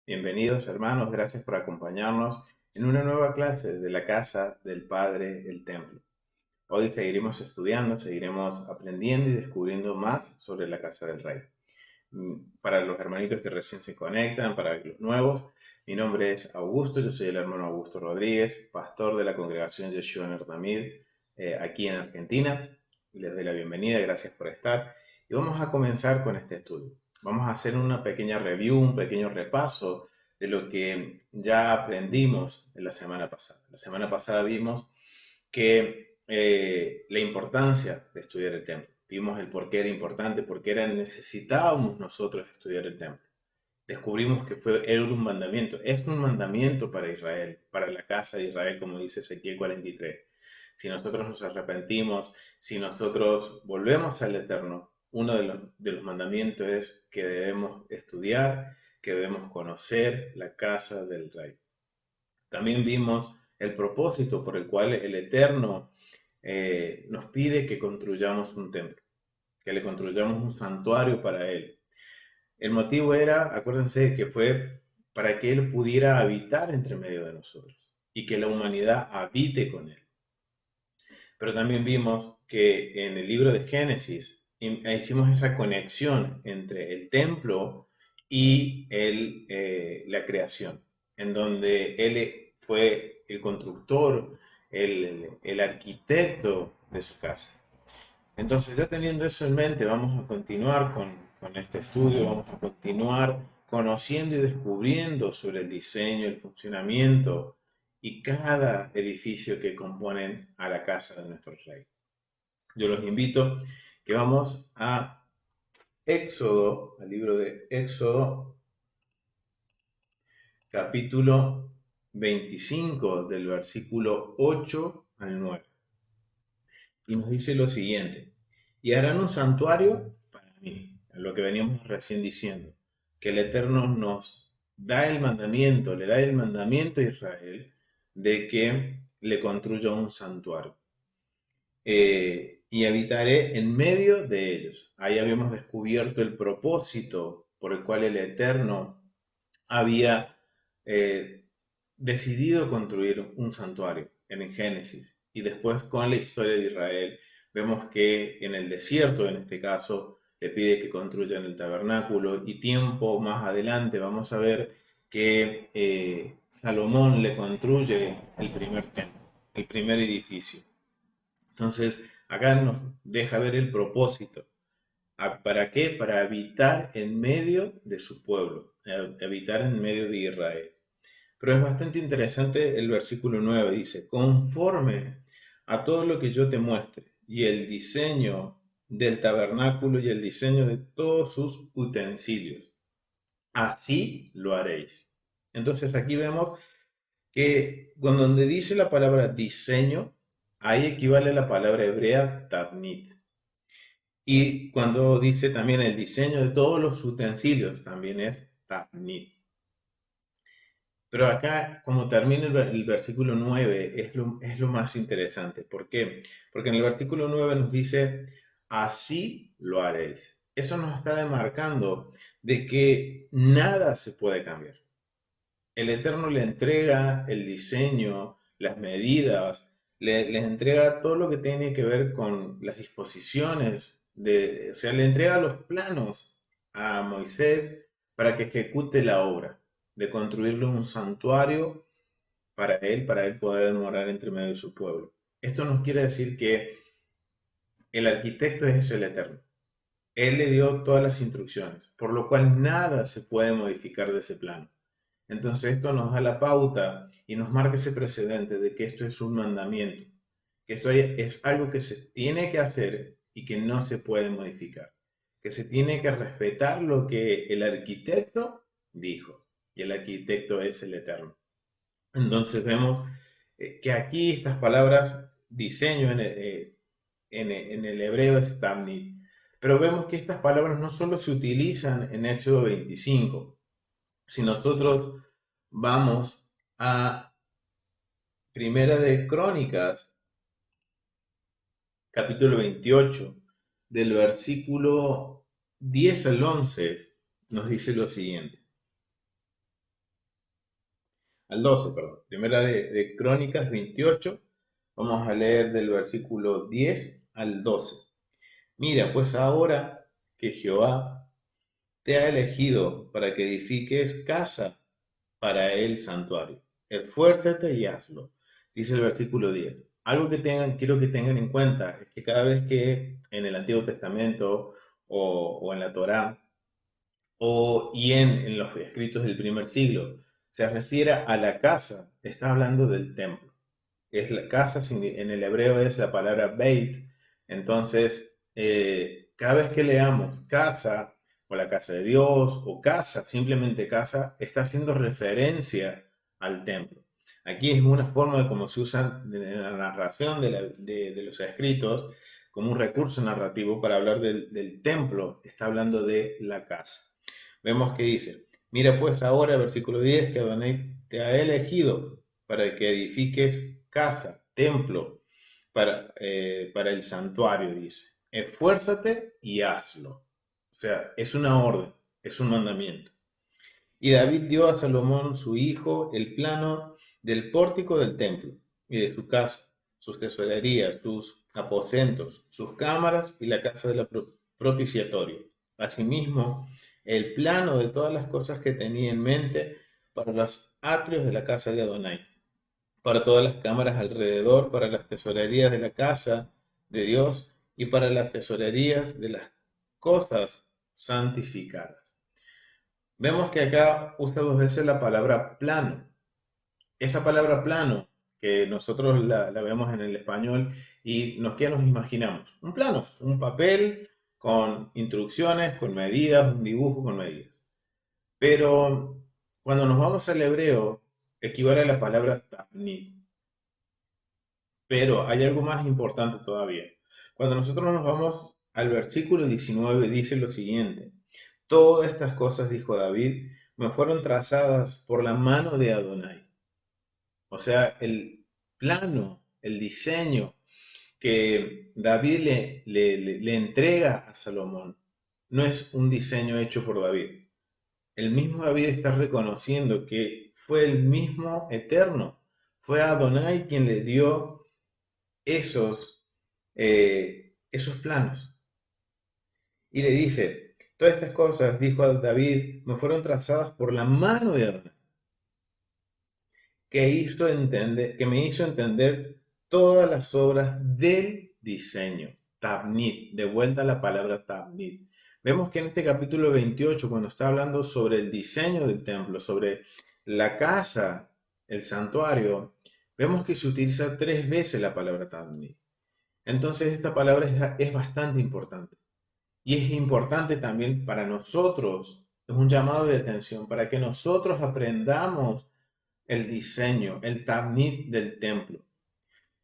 Bienvenidos hermanos, gracias por acompañarnos en una nueva clase de la casa del Padre, el Templo. Hoy seguiremos estudiando, seguiremos aprendiendo y descubriendo más sobre la casa del Rey. Para los hermanitos que recién se conectan, para los nuevos, mi nombre es Augusto, yo soy el hermano Augusto Rodríguez, pastor de la congregación Yeshua Ner aquí en Argentina. Les doy la bienvenida, gracias por estar. Y vamos a comenzar con este estudio. Vamos a hacer una pequeña review, un pequeño repaso de lo que ya aprendimos en la semana pasada. La semana pasada vimos que la importancia de estudiar el templo. Vimos el por qué era importante, por qué necesitábamos nosotros estudiar el templo. Descubrimos que era un mandamiento, es un mandamiento para Israel, para la casa de Israel, como dice Ezequiel 43. Si nosotros nos arrepentimos, si nosotros volvemos al Eterno, uno de los mandamientos es que debemos estudiar, que debemos conocer la casa del Rey. También vimos el propósito por el cual el Eterno nos pide que construyamos un templo, que le construyamos un santuario para Él. El motivo era, acuérdense, que fue para que Él pudiera habitar entre medio de nosotros y que la humanidad habite con Él. Pero también vimos que en el libro de Génesis hicimos esa conexión entre el templo y la creación, en donde Él fue el constructor, el arquitecto de su casa. Entonces, ya teniendo eso en mente, vamos a continuar con este estudio, vamos a continuar conociendo y descubriendo sobre el diseño, el funcionamiento y cada edificio que componen a la casa de nuestro Rey. Yo los invito que vamos a Éxodo, al libro de Éxodo, capítulo 25, del versículo 8 al 9. Y nos dice lo siguiente: y harán un santuario para mí, lo que veníamos recién diciendo, que el Eterno nos da el mandamiento, le da el mandamiento a Israel de que le construya un santuario. Y habitaré en medio de ellos. Ahí habíamos descubierto el propósito por el cual el Eterno había eh, decidido construir un santuario en el Génesis. Y después con la historia de Israel vemos que en el desierto, en este caso, le pide que construyan el tabernáculo y tiempo más adelante vamos a ver que Salomón le construye el primer templo, el primer edificio. Entonces, acá nos deja ver el propósito. ¿Para qué? Para habitar en medio de su pueblo, habitar en medio de Israel. Pero es bastante interesante el versículo 9, dice: conforme a todo lo que yo te muestre, y el diseño del tabernáculo y el diseño de todos sus utensilios, así lo haréis. Entonces aquí vemos que cuando donde dice la palabra diseño, ahí equivale la palabra hebrea tabnit. Y cuando dice también el diseño de todos los utensilios, también es tabnit. Pero acá, como termina el versículo 9, es lo más interesante. ¿Por qué? Porque en el versículo 9 nos dice: así lo haréis. Eso nos está demarcando de que nada se puede cambiar. El Eterno le entrega el diseño, las medidas, les entrega todo lo que tiene que ver con las disposiciones, o sea, le entrega los planos a Moisés para que ejecute la obra de construirle un santuario para él poder morar entre medio de su pueblo. Esto nos quiere decir que el arquitecto es el Eterno. Él le dio todas las instrucciones, por lo cual nada se puede modificar de ese plano. Entonces esto nos da la pauta y nos marca ese precedente de que esto es un mandamiento, que esto es algo que se tiene que hacer y que no se puede modificar, que se tiene que respetar lo que el arquitecto dijo, y el arquitecto es el Eterno. Entonces vemos que aquí estas palabras, diseño en el hebreo es tamnit, pero vemos que estas palabras no solo se utilizan en Éxodo 25. Si nosotros vamos a Primera de Crónicas, capítulo 28, del versículo 10 al 11, nos dice lo siguiente: al 12, perdón. Primera de Crónicas 28, vamos a leer del versículo 10 al 12. Mira, pues ahora que Jehová te ha elegido para que edifiques casa para el santuario, esfuérzate y hazlo. Dice el versículo 10. Algo que quiero que tengan en cuenta es que cada vez que en el Antiguo Testamento o en la Torá y en los escritos del primer siglo se refiere a la casa, está hablando del templo. Es la casa, en el hebreo es la palabra beit. Entonces, cada vez que leamos casa o la casa de Dios o casa, simplemente casa, está haciendo referencia al templo. Aquí es una forma de cómo se usa en la narración de los escritos como un recurso narrativo para hablar del templo. Está hablando de la casa. Vemos que dice, mira pues ahora, versículo 10, que Adonai te ha elegido para que edifiques casa, templo, para el santuario, dice. Esfuérzate y hazlo. O sea, es una orden, es un mandamiento. Y David dio a Salomón, su hijo, el plano del pórtico del templo y de su casa, sus tesorerías, sus aposentos, sus cámaras y la casa de la propiciatorio. Asimismo, el plano de todas las cosas que tenía en mente para los atrios de la casa de Adonai, para todas las cámaras alrededor, para las tesorerías de la casa de Dios y para las tesorerías de las cosas santificadas. Vemos que acá usa dos veces la palabra plano. Esa palabra plano, que nosotros la vemos en el español y ¿qué nos imaginamos? Un plano, un papel con instrucciones, con medidas, un dibujo con medidas. Pero cuando nos vamos al hebreo, equivale a la palabra tabnit. Pero hay algo más importante todavía. Cuando nosotros nos vamos al versículo 19, dice lo siguiente. Todas estas cosas, dijo David, me fueron trazadas por la mano de Adonai. O sea, el plano, el diseño que David le entrega a Salomón no es un diseño hecho por David. El mismo David está reconociendo que fue el mismo Eterno. Fue Adonai quien le dio esos planos. Y le dice, todas estas cosas, dijo David, me fueron trazadas por la mano de Adonai, que me hizo entender todas las obras del diseño. Tabnit, de vuelta a la palabra Tabnit. Vemos que en este capítulo 28, cuando está hablando sobre el diseño del templo, sobre la casa, el santuario, vemos que se utiliza 3 veces la palabra Tabnit. Entonces esta palabra es bastante importante. Y es importante también para nosotros, es un llamado de atención para que nosotros aprendamos el diseño, el tabnit del templo.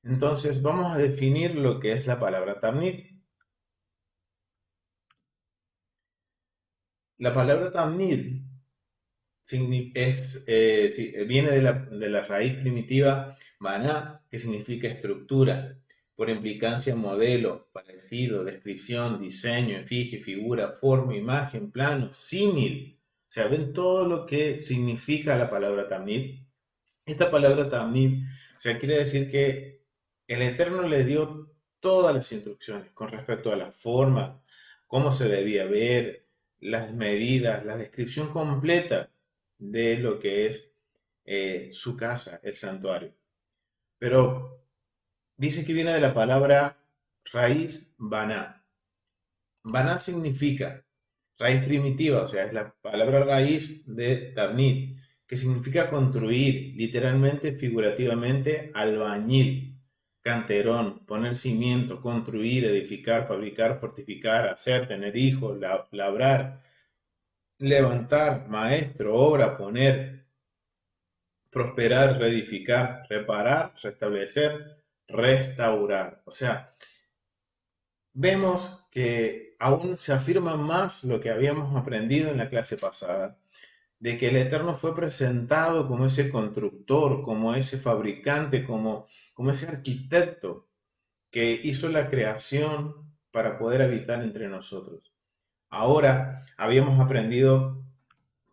Entonces vamos a definir lo que es la palabra tabnit. La palabra tabnit viene de la raíz primitiva maná, que significa estructura, por implicancia modelo, parecido, descripción, diseño, efigie, figura, forma, imagen, plano, símil. O sea, ven todo lo que significa la palabra tamid. Esta palabra tamid, o sea, quiere decir que el Eterno le dio todas las instrucciones con respecto a la forma, cómo se debía ver, las medidas, la descripción completa de lo que es su casa, el santuario. Pero dice que viene de la palabra raíz baná. Baná significa raíz primitiva, o sea, es la palabra raíz de Tabnit, que significa construir, literalmente, figurativamente, albañil, canterón, poner cimiento, construir, edificar, fabricar, fortificar, hacer, tener hijos, labrar, levantar, maestro, obra, poner, prosperar, reedificar, reparar, restablecer, restaurar. O sea, vemos que aún se afirma más lo que habíamos aprendido en la clase pasada, de que el Eterno fue presentado como ese constructor, como ese fabricante, como ese arquitecto que hizo la creación para poder habitar entre nosotros. Ahora habíamos aprendido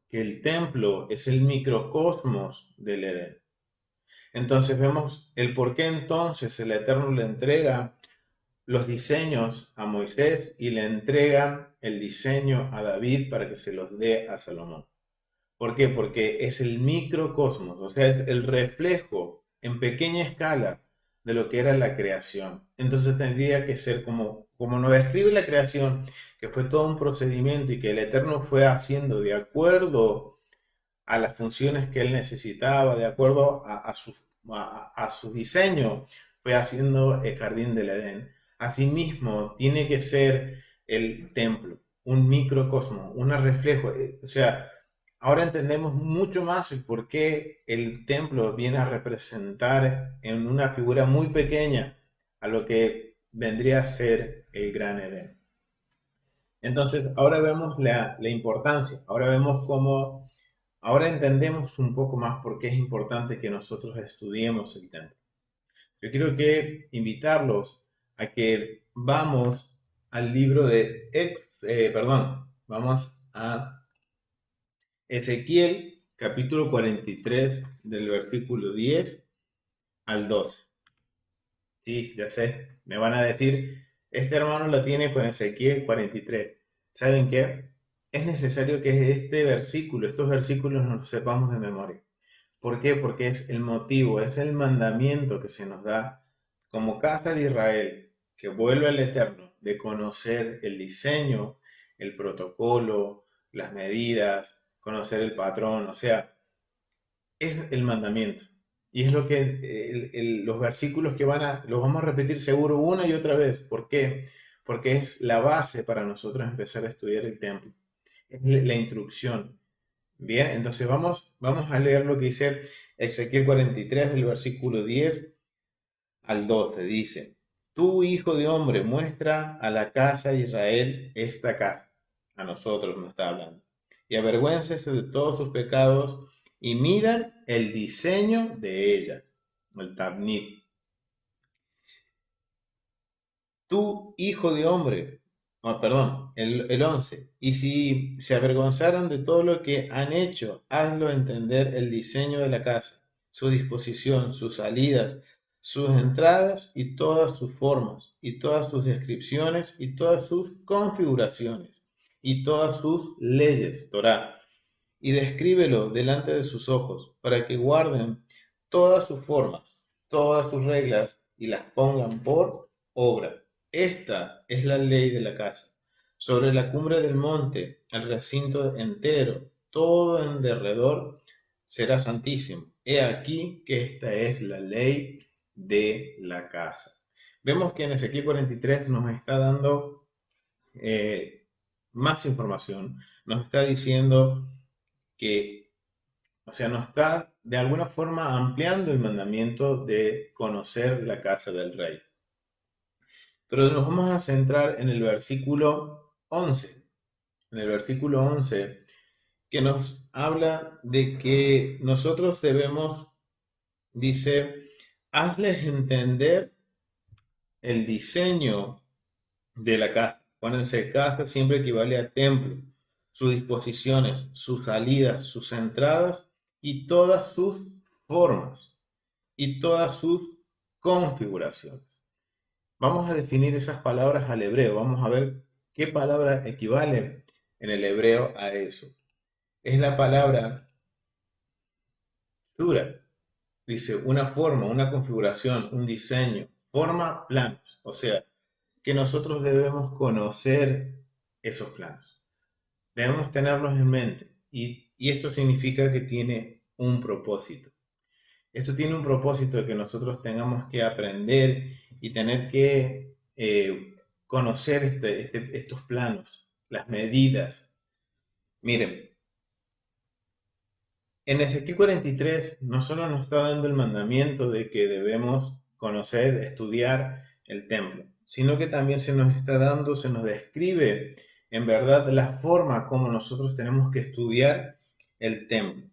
que el templo es el microcosmos del Edén. Entonces vemos el por qué entonces el Eterno le entrega los diseños a Moisés y le entrega el diseño a David para que se los dé a Salomón. ¿Por qué? Porque es el microcosmos, o sea, es el reflejo en pequeña escala de lo que era la creación. Entonces tendría que ser como nos describe la creación, que fue todo un procedimiento y que el Eterno fue haciendo de acuerdo a las funciones que él necesitaba, de acuerdo a su diseño, fue haciendo el jardín del Edén. Asimismo, tiene que ser el templo, un microcosmo, un reflejo. O sea, ahora entendemos mucho más el por qué el templo viene a representar en una figura muy pequeña a lo que vendría a ser el gran Edén. Entonces, ahora vemos la importancia, ahora vemos cómo, ahora entendemos un poco más por qué es importante que nosotros estudiemos el templo. Yo quiero que invitarlos a que vamos al libro vamos a Ezequiel capítulo 43 del versículo 10 al 12. Sí, ya sé, me van a decir, este hermano lo tiene con Ezequiel 43. ¿Saben qué? Es necesario que este versículo, estos versículos nos los sepamos de memoria. ¿Por qué? Porque es el motivo, es el mandamiento que se nos da como casa de Israel, que vuelve al Eterno, de conocer el diseño, el protocolo, las medidas, conocer el patrón, o sea, es el mandamiento. Y es lo que los versículos que los vamos a repetir seguro una y otra vez. ¿Por qué? Porque es la base para nosotros empezar a estudiar el templo. Es la instrucción. Bien, entonces vamos a leer lo que dice Ezequiel 43 del versículo 10 al 12. Dice, tú, hijo de hombre, muestra a la casa de Israel esta casa. A nosotros nos está hablando. Y avergüéncese de todos sus pecados y midan el diseño de ella, el tabnit. Tú, hijo de hombre, perdón, el 11. Y si se avergonzaran de todo lo que han hecho, hazlo entender el diseño de la casa, su disposición, sus salidas, sus entradas y todas sus formas, y todas sus descripciones y todas sus configuraciones, y todas sus leyes, Torá, y descríbelo delante de sus ojos, para que guarden todas sus formas, todas sus reglas, y las pongan por obra. Esta es la ley de la casa. Sobre la cumbre del monte, el recinto entero, todo en derredor, será santísimo. He aquí que esta es la ley de la casa. Vemos que en Ezequiel 43 nos está dando más información. Nos está diciendo que, o sea, nos está de alguna forma ampliando el mandamiento de conocer la casa del rey. Pero nos vamos a centrar en el versículo 11. En el versículo 11, que nos habla de que nosotros debemos, dice, hazles entender el diseño de la casa. Acuérdense, casa siempre equivale a templo, sus disposiciones, sus salidas, sus entradas y todas sus formas y todas sus configuraciones. Vamos a definir esas palabras al hebreo. Vamos a ver qué palabra equivale en el hebreo a eso. Es la palabra sura. Dice una forma, una configuración, un diseño, forma, planos. O sea, que nosotros debemos conocer esos planos. Debemos tenerlos en mente. Y esto significa que tiene un propósito. Esto tiene un propósito de que nosotros tengamos que aprender y tener que conocer estos planos, las medidas. Miren, en Ezequiel 43 no solo nos está dando el mandamiento de que debemos conocer, estudiar el templo, sino que también se nos está dando, se nos describe en verdad la forma como nosotros tenemos que estudiar el templo.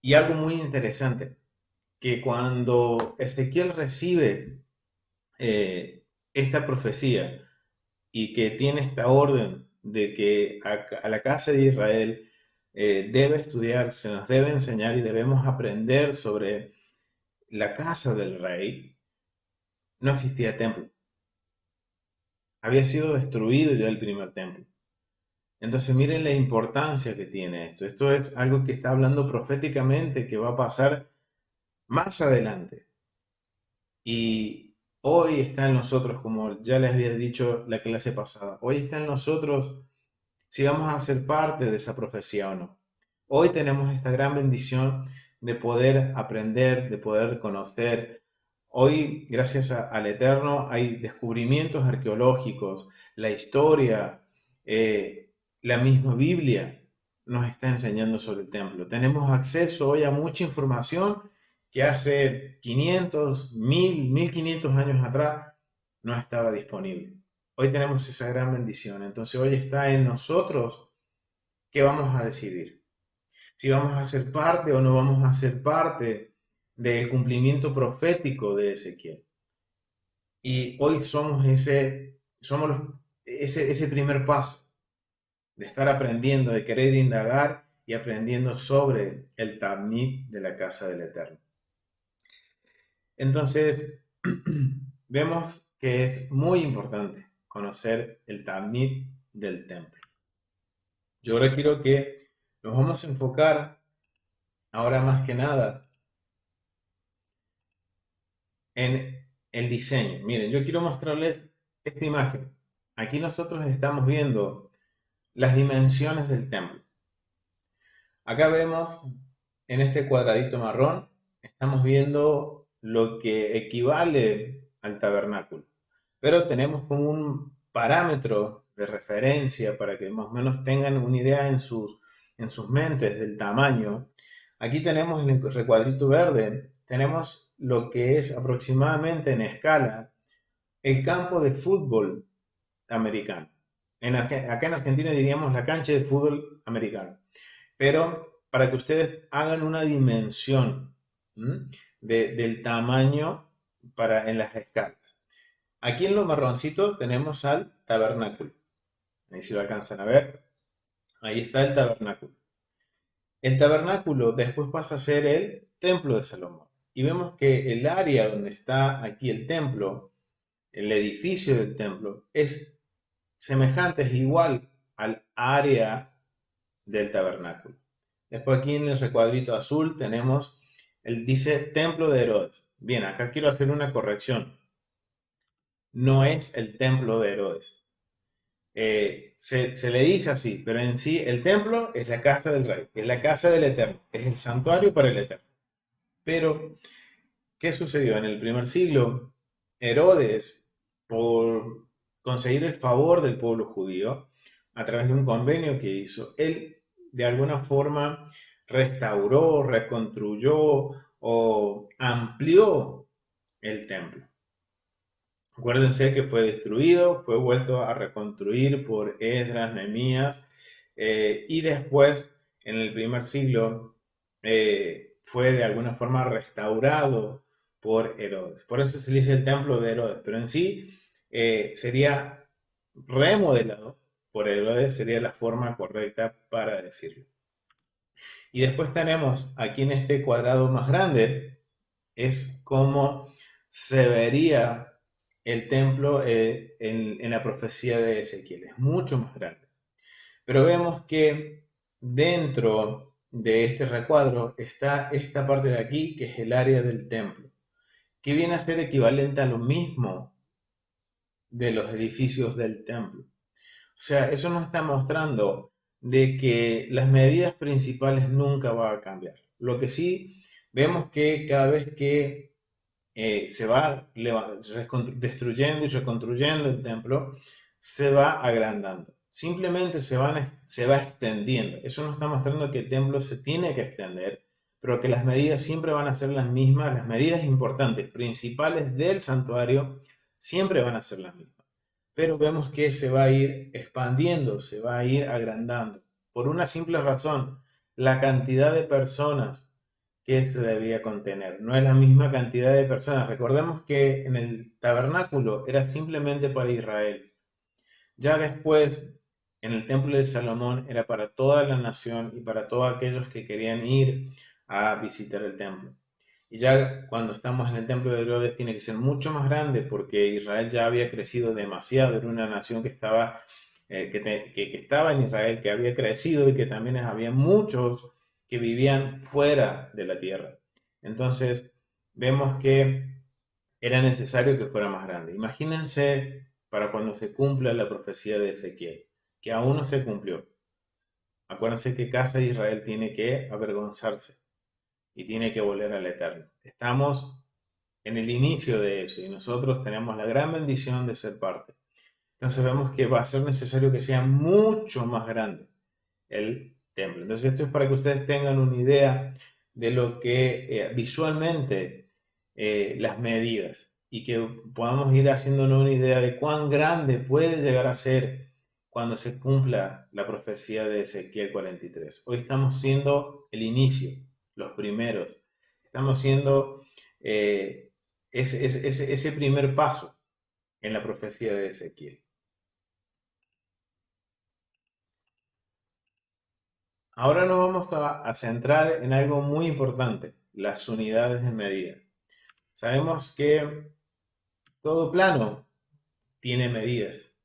Y algo muy interesante, que cuando Ezequiel recibe esta profecía y que tiene esta orden de que a la casa de Israel debe estudiar, se nos debe enseñar y debemos aprender sobre la casa del rey. No existía templo. Había sido destruido ya el primer templo. Entonces miren la importancia que tiene esto. Esto es algo que está hablando proféticamente que va a pasar más adelante. Y hoy está en nosotros, como ya les había dicho la clase pasada, hoy está en nosotros si vamos a ser parte de esa profecía o no. Hoy tenemos esta gran bendición de poder aprender, de poder conocer. Hoy, gracias al Eterno, hay descubrimientos arqueológicos, la historia, la misma Biblia nos está enseñando sobre el templo. Tenemos acceso hoy a mucha información que hace 500, 1000, 1500 años atrás no estaba disponible. Hoy tenemos esa gran bendición. Entonces hoy está en nosotros qué vamos a decidir. Si vamos a ser parte o no vamos a ser parte del cumplimiento profético de Ezequiel. Y hoy somos ese primer paso de estar aprendiendo, de querer indagar y aprendiendo sobre el Tabnit de la casa del Eterno. Entonces, vemos que es muy importante conocer el Tabnit del templo. Yo ahora quiero que nos vamos a enfocar, ahora más que nada, en el diseño. Miren, yo quiero mostrarles esta imagen. Aquí nosotros estamos viendo las dimensiones del templo. Acá vemos en este cuadradito marrón, estamos viendo lo que equivale al tabernáculo. Pero tenemos como un parámetro de referencia para que más o menos tengan una idea en sus mentes del tamaño. Aquí tenemos en el recuadrito verde, tenemos lo que es aproximadamente en escala el campo de fútbol americano. Acá en Argentina diríamos la cancha de fútbol americano. Pero para que ustedes hagan una dimensión del tamaño en las escalas. Aquí en lo marroncito tenemos al tabernáculo. Ahí si lo alcanzan a ver. Ahí está el tabernáculo. El tabernáculo después pasa a ser el templo de Salomón. Y vemos que el área donde está aquí el templo, el edificio del templo, es semejante, es igual al área del tabernáculo. Después aquí en el recuadrito azul tenemos, dice templo de Herodes. Bien, acá quiero hacer una corrección. No es el templo de Herodes. Se le dice así, pero en sí el templo es la casa del rey, es la casa del Eterno, es el santuario para el Eterno. Pero, ¿qué sucedió? En el primer siglo, Herodes, por conseguir el favor del pueblo judío, a través de un convenio que hizo, él de alguna forma restauró, reconstruyó o amplió el templo. Acuérdense que fue destruido, fue vuelto a reconstruir por Esdras, Nehemías, y después, en el primer siglo, fue de alguna forma restaurado por Herodes. Por eso se le dice el templo de Herodes, pero en sí sería remodelado por Herodes, sería la forma correcta para decirlo. Y después tenemos aquí en este cuadrado más grande, es como se vería el templo en la profecía de Ezequiel. Es mucho más grande. Pero vemos que dentro de este recuadro está esta parte de aquí, que es el área del templo, que viene a ser equivalente a lo mismo de los edificios del templo. O sea, eso nos está mostrando de que las medidas principales nunca van a cambiar. Lo que sí vemos que cada vez que se va destruyendo y reconstruyendo el templo, se va agrandando. Simplemente se va extendiendo. Eso nos está mostrando que el templo se tiene que extender, pero que las medidas siempre van a ser las mismas. Las medidas importantes, principales del santuario, siempre van a ser las mismas. Pero vemos que se va a ir expandiendo, se va a ir agrandando. Por una simple razón, la cantidad de personas que se debía contener. No es la misma cantidad de personas. Recordemos que en el tabernáculo era simplemente para Israel. Ya después en el templo de Salomón era para toda la nación y para todos aquellos que querían ir a visitar el templo. Y ya cuando estamos en el templo de Herodes tiene que ser mucho más grande porque Israel ya había crecido demasiado, era una nación que estaba, que estaba en Israel, que había crecido y que también había muchos que vivían fuera de la tierra. Entonces vemos que era necesario que fuera más grande. Imagínense para cuando se cumpla la profecía de Ezequiel, que aún no se cumplió. Acuérdense que casa de Israel tiene que avergonzarse y tiene que volver al Eterno. Estamos en el inicio de eso y nosotros tenemos la gran bendición de ser parte. Entonces vemos que va a ser necesario que sea mucho más grande el templo. Entonces esto es para que ustedes tengan una idea de lo que visualmente las medidas y que podamos ir haciéndonos una idea de cuán grande puede llegar a ser cuando se cumpla la profecía de Ezequiel 43. Hoy estamos siendo el inicio, los primeros. Estamos siendo ese primer paso en la profecía de Ezequiel. Ahora nos vamos a centrar en algo muy importante, las unidades de medida. Sabemos que todo plano tiene medidas.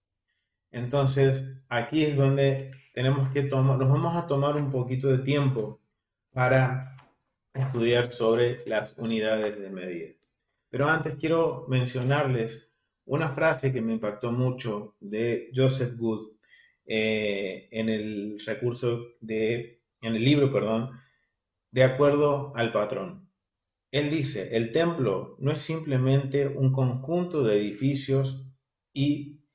Entonces, aquí es donde tenemos que tomar, nos vamos a tomar un poquito de tiempo para estudiar sobre las unidades de medida. Pero antes quiero mencionarles una frase que me impactó mucho de Joseph Good en el en el libro, perdón, De acuerdo al patrón. Él dice, el templo no es simplemente un conjunto de edificios y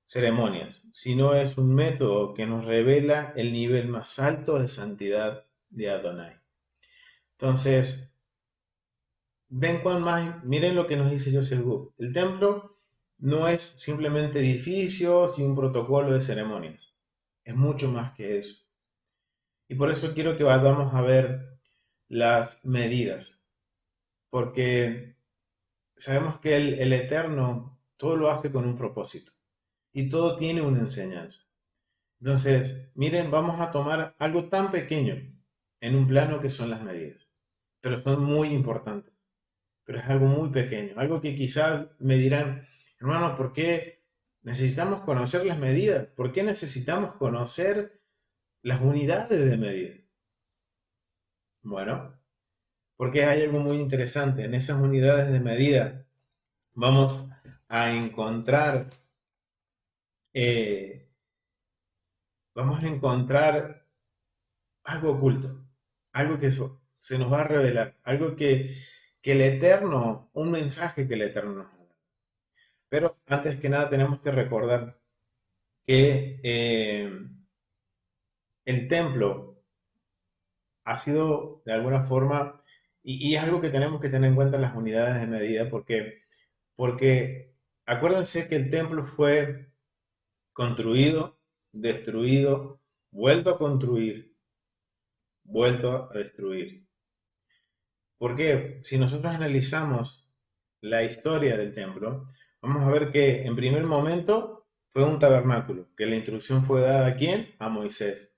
ceremonias, sino es un método que nos revela el nivel más alto de santidad de Adonai. Entonces, ven cuán más, miren lo que nos dice Joseph Good. El templo no es simplemente edificios y un protocolo de ceremonias. Es mucho más que eso. Y por eso quiero que vayamos a ver las medidas. Porque sabemos que el Eterno todo lo hace con un propósito. Y todo tiene una enseñanza. Entonces, miren, vamos a tomar algo tan pequeño en un plano que son las medidas. Pero son muy importantes. Pero es algo muy pequeño, algo que quizás me dirán, hermano, ¿por qué necesitamos conocer las medidas? ¿Por qué necesitamos conocer las unidades de medida? Bueno, porque hay algo muy interesante. En esas unidades de medida vamos a encontrar, eh, vamos a encontrar algo oculto, algo que se nos va a revelar, algo que el Eterno, un mensaje que el Eterno nos da. Pero antes que nada tenemos que recordar que el templo ha sido de alguna forma, y es algo que tenemos que tener en cuenta en las unidades de medida, porque acuérdense que el templo fue construido, destruido, vuelto a construir, vuelto a destruir. Porque si nosotros analizamos la historia del templo, vamos a ver que en primer momento fue un tabernáculo, que la instrucción fue dada ¿a quién? A Moisés.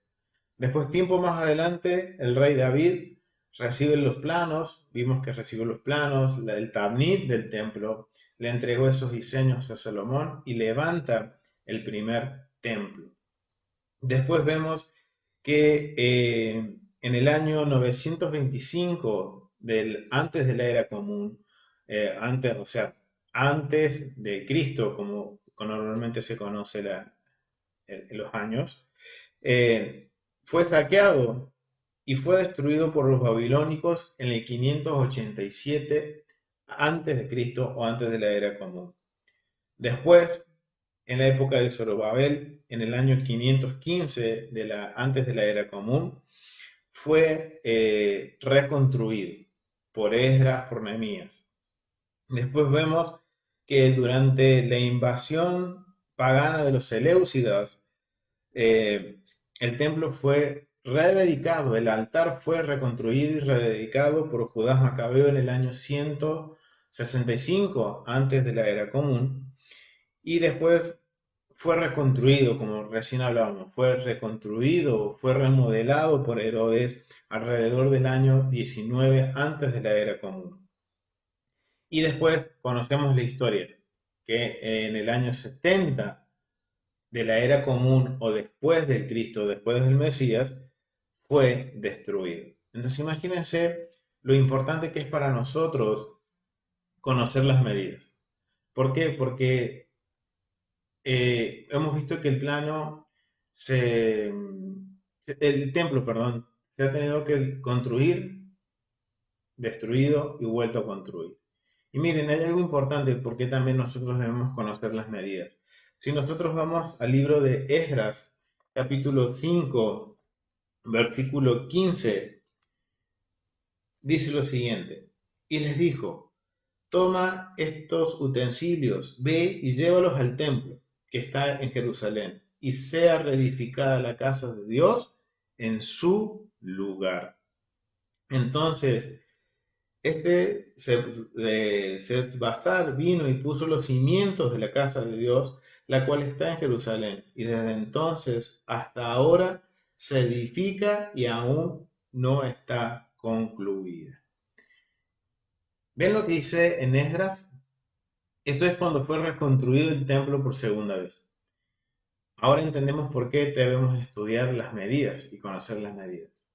Después, tiempo más adelante, el rey David recibe los planos, vimos que recibió los planos, el tabnit del templo, le entregó esos diseños a Salomón y levanta el primer templo. Después vemos que en el año 925 antes de la era común, antes, o sea, antes de Cristo, como normalmente se conoce en los años, fue saqueado y fue destruido por los babilónicos en el 587 antes de Cristo o antes de la era común. Después, en la época de Zorobabel, en el año 515 antes de la era común, fue reconstruido por Esdras, por Nehemías. Después vemos que durante la invasión pagana de los seleucidas, el templo fue rededicado, el altar fue reconstruido y rededicado por Judá Macabeo en el año 165 antes de la era común, y después fue reconstruido, como recién hablábamos, fue reconstruido, fue remodelado por Herodes alrededor del año 19 antes de la era común. Y después conocemos la historia, que en el año 70 de la era común o después del Cristo, después del Mesías, fue destruido. Entonces imagínense lo importante que es para nosotros conocer las medidas. ¿Por qué? Porque hemos visto que el templo, perdón, se ha tenido que construir, destruido y vuelto a construir. Y miren, hay algo importante porque también nosotros debemos conocer las medidas. Si nosotros vamos al libro de Esdras, capítulo 5, versículo 15, dice lo siguiente: y les dijo, toma estos utensilios, ve y llévalos al templo que está en Jerusalén, y sea reedificada la casa de Dios en su lugar. Entonces, Sesbazar vino y puso los cimientos de la casa de Dios, la cual está en Jerusalén, y desde entonces hasta ahora se edifica y aún no está concluida. ¿Ven lo que dice en Esdras? Esto es cuando fue reconstruido el templo por segunda vez. Ahora entendemos por qué debemos estudiar las medidas y conocer las medidas.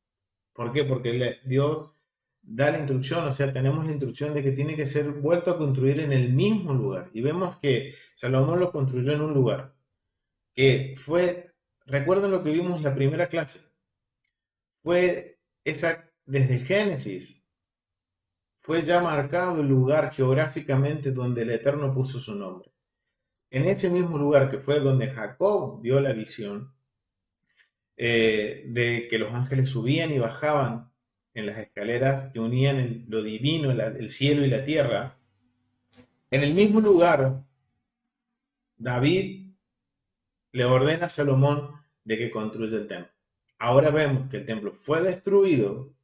¿Por qué? Porque Dios da la instrucción, o sea, tenemos la instrucción de que tiene que ser vuelto a construir en el mismo lugar. Y vemos que Salomón lo construyó en un lugar que fue, recuerden lo que vimos en la primera clase, fue desde el Génesis, fue ya marcado el lugar geográficamente donde el Eterno puso su nombre. En ese mismo lugar que fue donde Jacob vio la visión de que los ángeles subían y bajaban en las escaleras que unían lo divino, el cielo y la tierra, en el mismo lugar, David le ordena a Salomón de que construya el templo. Ahora vemos que el templo fue destruido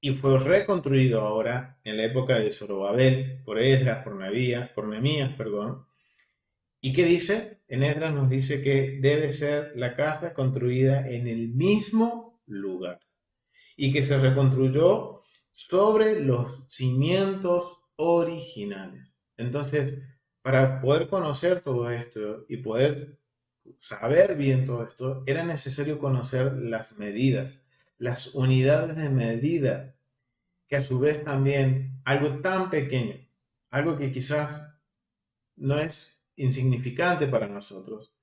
y fue reconstruido ahora en la época de Zorobabel, por Esdras, por Nehemías, perdón. ¿Y qué dice? En Esdras nos dice que debe ser la casa construida en el mismo lugar y que se reconstruyó sobre los cimientos originales. Entonces, para poder conocer todo esto y poder saber bien todo esto, era necesario conocer las medidas, las unidades de medida, que a su vez también algo tan pequeño, algo que quizás no es insignificante para nosotros,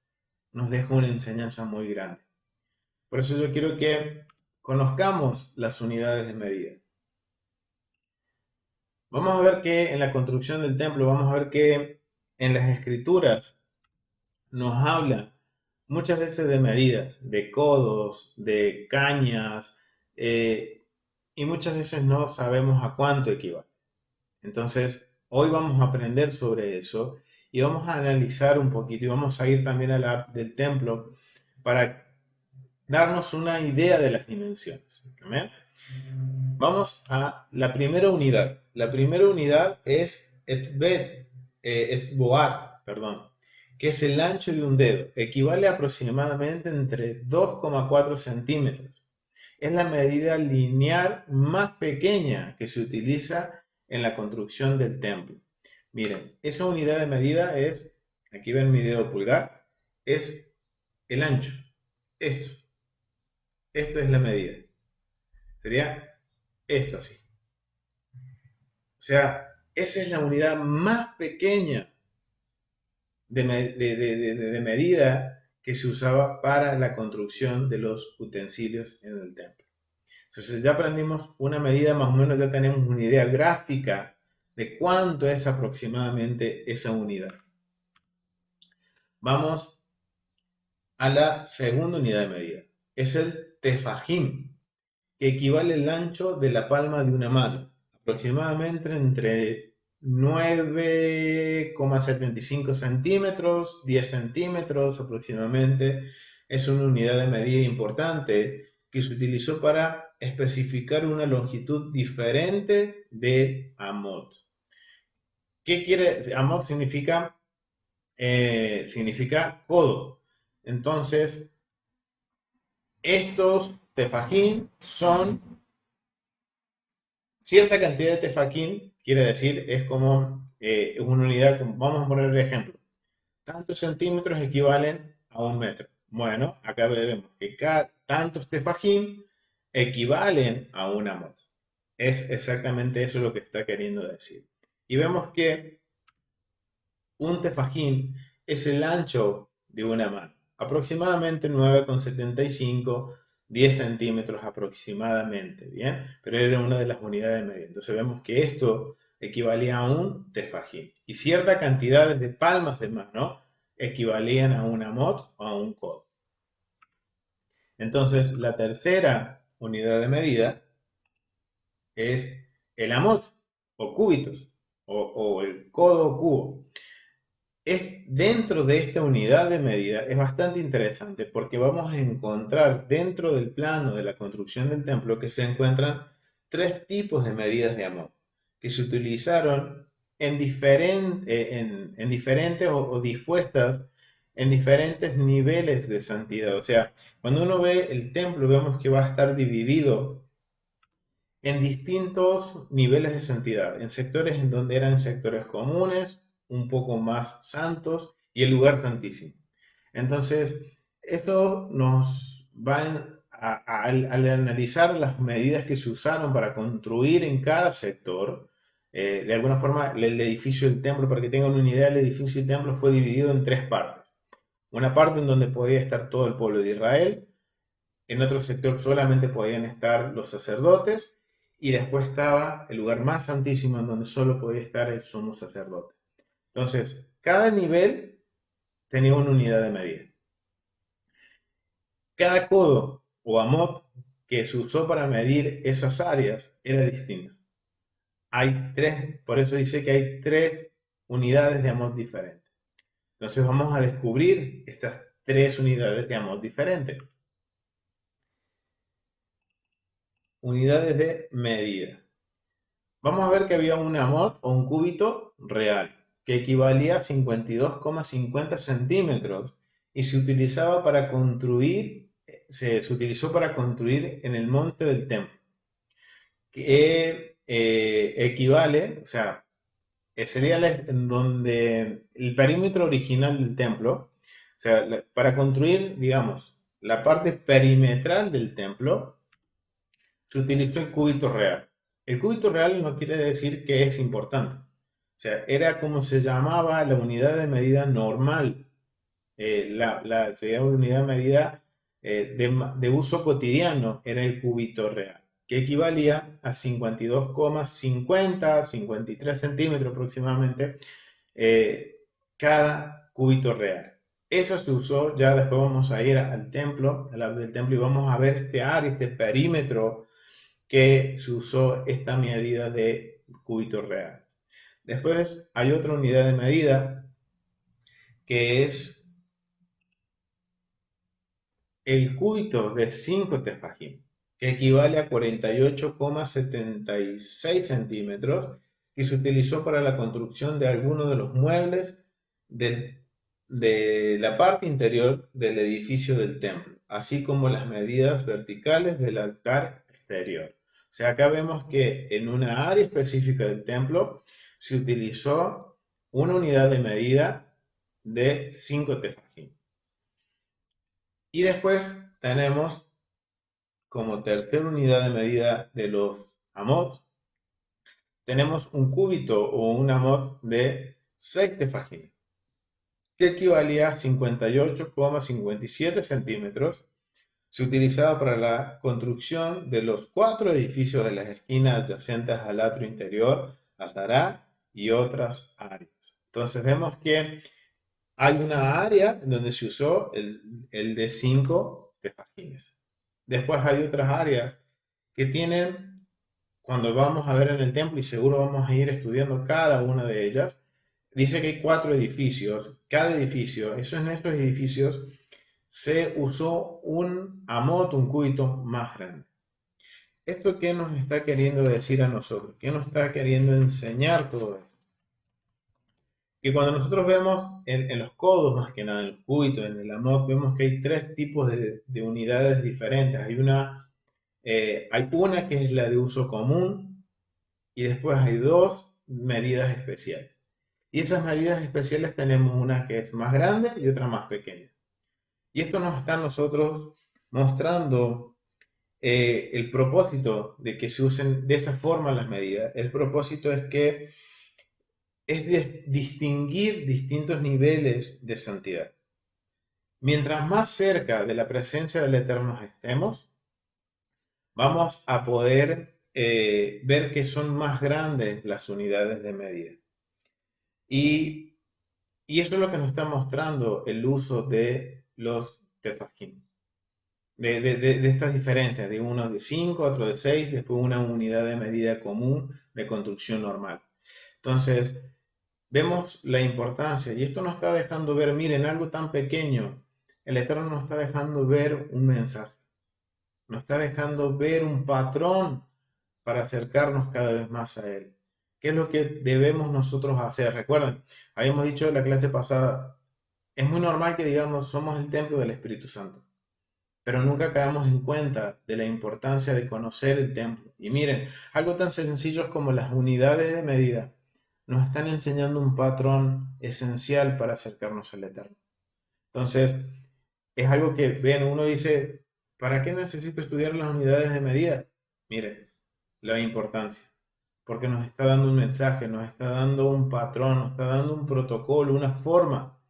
nos deja una enseñanza muy grande. Por eso yo quiero que conozcamos las unidades de medida. Vamos a ver que en la construcción del templo, vamos a ver que en las escrituras nos habla muchas veces de medidas, de codos, de cañas, y muchas veces no sabemos a cuánto equivale. Entonces, hoy vamos a aprender sobre eso y vamos a analizar un poquito y vamos a ir también a la app del templo para darnos una idea de las dimensiones. ¿Amén? Vamos a la primera unidad. La primera unidad es Esboat, perdón, que es el ancho de un dedo. Equivale aproximadamente entre 2,4 centímetros. Es la medida lineal más pequeña que se utiliza en la construcción del templo. Miren, esa unidad de medida es, aquí ven mi dedo pulgar, es el ancho. Esto es la medida. Sería esto así. O sea, esa es la unidad más pequeña de medida que se usaba para la construcción de los utensilios en el templo. Entonces ya aprendimos una medida, más o menos ya tenemos una idea gráfica de cuánto es aproximadamente esa unidad. Vamos a la segunda unidad de medida. Es el tefajim, que equivale al ancho de la palma de una mano, aproximadamente entre 9,75 centímetros, 10 centímetros aproximadamente. Es una unidad de medida importante que se utilizó para especificar una longitud diferente de amot. ¿Qué quiere? Amot significa significa codo. Entonces, estos tefajín son cierta cantidad de tefajín, quiere decir, es como una unidad, vamos a poner el ejemplo. Tantos centímetros equivalen a un metro. Bueno, acá vemos que cada, tantos tefajín equivalen a una moto. Es exactamente eso lo que está queriendo decir. Y vemos que un tefajín es el ancho de una mano, aproximadamente 9,75, 10 centímetros aproximadamente, ¿bien? Pero era una de las unidades de medida. Entonces vemos que esto equivalía a un tefajín. Y cierta cantidad de palmas de mano equivalían a una mot o a un codo. Entonces la tercera unidad de medida es el amot o cúbitos o el codo o cubo. Dentro de esta unidad de medida es bastante interesante porque vamos a encontrar dentro del plano de la construcción del templo que se encuentran tres tipos de medidas de amor que se utilizaron en diferentes o dispuestas en diferentes niveles de santidad. O sea, cuando uno ve el templo vemos que va a estar dividido en distintos niveles de santidad, en sectores en donde eran sectores comunes, un poco más santos y el lugar santísimo. Entonces, esto nos va al analizar las medidas que se usaron para construir en cada sector, de alguna forma el edificio del templo, para que tengan una idea, el edificio del templo fue dividido en tres partes. Una parte en donde podía estar todo el pueblo de Israel, en otro sector solamente podían estar los sacerdotes y después estaba el lugar más santísimo en donde solo podía estar el sumo sacerdote. Entonces, cada nivel tenía una unidad de medida. Cada codo o amot que se usó para medir esas áreas era distinto. Hay tres, por eso dice que hay tres unidades de amot diferentes. Entonces vamos a descubrir estas tres unidades de amot diferentes. Unidades de medida. Vamos a ver que había un amot o un cúbito real, que equivalía a 52,50 centímetros y se utilizaba para construir, se utilizó para construir en el monte del templo, que equivale, o sea, sería en donde el perímetro original del templo, o sea, para construir, digamos, la parte perimetral del templo, se utilizó el cúbito real. El cúbito real no quiere decir que es importante. O sea, era como se llamaba la unidad de medida normal. Se llama unidad de medida de uso cotidiano, era el cúbito real, que equivalía a 52,50, 53 centímetros aproximadamente cada cúbito real. Eso se usó, ya después vamos a ir al templo, al lado del templo, y vamos a ver este área, este perímetro que se usó esta medida de cúbito real. Después hay otra unidad de medida que es el cúbito de 5 tefajim, que equivale a 48,76 centímetros y se utilizó para la construcción de algunos de los muebles de la parte interior del edificio del templo, así como las medidas verticales del altar exterior. O sea, acá vemos que en una área específica del templo se utilizó una unidad de medida de 5 tefajim. Y después tenemos como tercera unidad de medida de los amot, tenemos un cúbito o un amot de 6 tefajim, que equivalía a 58,57 centímetros. Se utilizaba para la construcción de los 4 edificios de las esquinas adyacentes al atrio interior, Azará y otras áreas. Entonces vemos que hay una área en donde se usó el de 5 tefajines. Después hay otras áreas que tienen, cuando vamos a ver en el templo, y seguro vamos a ir estudiando cada una de ellas, dice que hay 4 edificios. Cada edificio, eso en estos edificios, se usó un amot, un cúbito más grande. ¿Esto qué nos está queriendo decir a nosotros? ¿Qué nos está queriendo enseñar todo esto? que cuando nosotros vemos en los codos, más que nada en los cubitos, en el amot, vemos que hay tres tipos de unidades diferentes. Hay una que es la de uso común y después hay dos medidas especiales. Y esas medidas especiales tenemos una que es más grande y otra más pequeña. Y esto nos está a nosotros mostrando el propósito de que se usen de esa forma las medidas. El propósito es que es de distinguir distintos niveles de santidad. Mientras más cerca de la presencia del Eterno estemos, vamos a poder ver que son más grandes las unidades de medida. Y, y eso es lo que nos está mostrando el uso de los tefajim. De estas diferencias, de uno de 5, otro de 6, después una unidad de medida común de construcción normal. Entonces, vemos la importancia, y esto nos está dejando ver, miren, algo tan pequeño, el Eterno nos está dejando ver un mensaje, nos está dejando ver un patrón para acercarnos cada vez más a Él. ¿Qué es lo que debemos nosotros hacer? Recuerden, habíamos dicho en la clase pasada, es muy normal que digamos somos el templo del Espíritu Santo, pero nunca caemos en cuenta de la importancia de conocer el templo. Y miren, algo tan sencillo como las unidades de medida nos están enseñando un patrón esencial para acercarnos al Eterno. Entonces, es algo que, ven, uno dice, ¿para qué necesito estudiar las unidades de medida? Miren, la importancia, porque nos está dando un mensaje, nos está dando un patrón, nos está dando un protocolo, una forma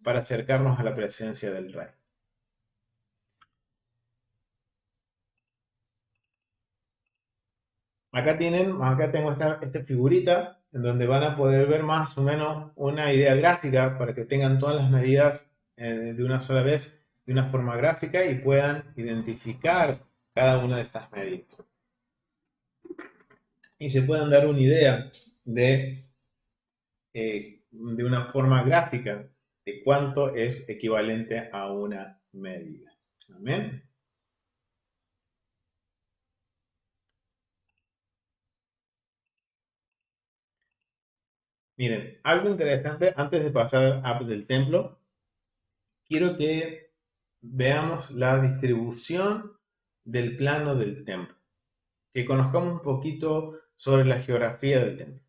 para acercarnos a la presencia del Rey. Acá tengo esta figurita en donde van a poder ver más o menos una idea gráfica para que tengan todas las medidas de una sola vez, de una forma gráfica y puedan identificar cada una de estas medidas. Y se puedan dar una idea de una forma gráfica de cuánto es equivalente a una medida. Amén. Miren, algo interesante antes de pasar del templo, quiero que veamos la distribución del plano del templo, que conozcamos un poquito sobre la geografía del templo,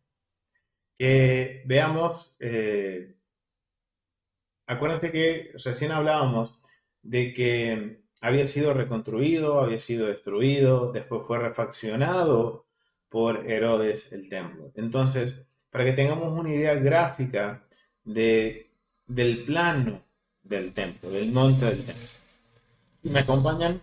que veamos, acuérdense que recién hablábamos de que había sido reconstruido, había sido destruido, después fue refaccionado por Herodes el templo. Entonces, para que tengamos una idea gráfica del plano del templo, del monte del templo. Si me acompañan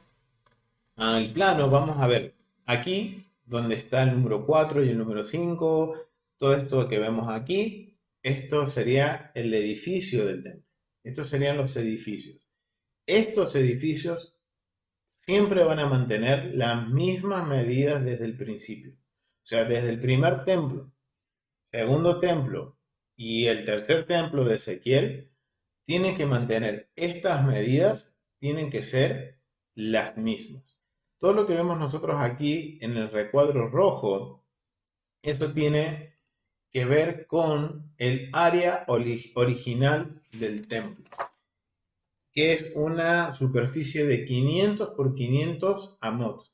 al plano, vamos a ver aquí, donde está el número 4 y el número 5, todo esto que vemos aquí, esto sería el edificio del templo. Estos serían los edificios. Estos edificios siempre van a mantener las mismas medidas desde el principio. O sea, desde el primer templo, segundo templo y el tercer templo de Ezequiel, tienen que mantener estas medidas, tienen que ser las mismas. Todo lo que vemos nosotros aquí en el recuadro rojo, eso tiene que ver con el área original del templo, que es una superficie de 500 por 500 amot.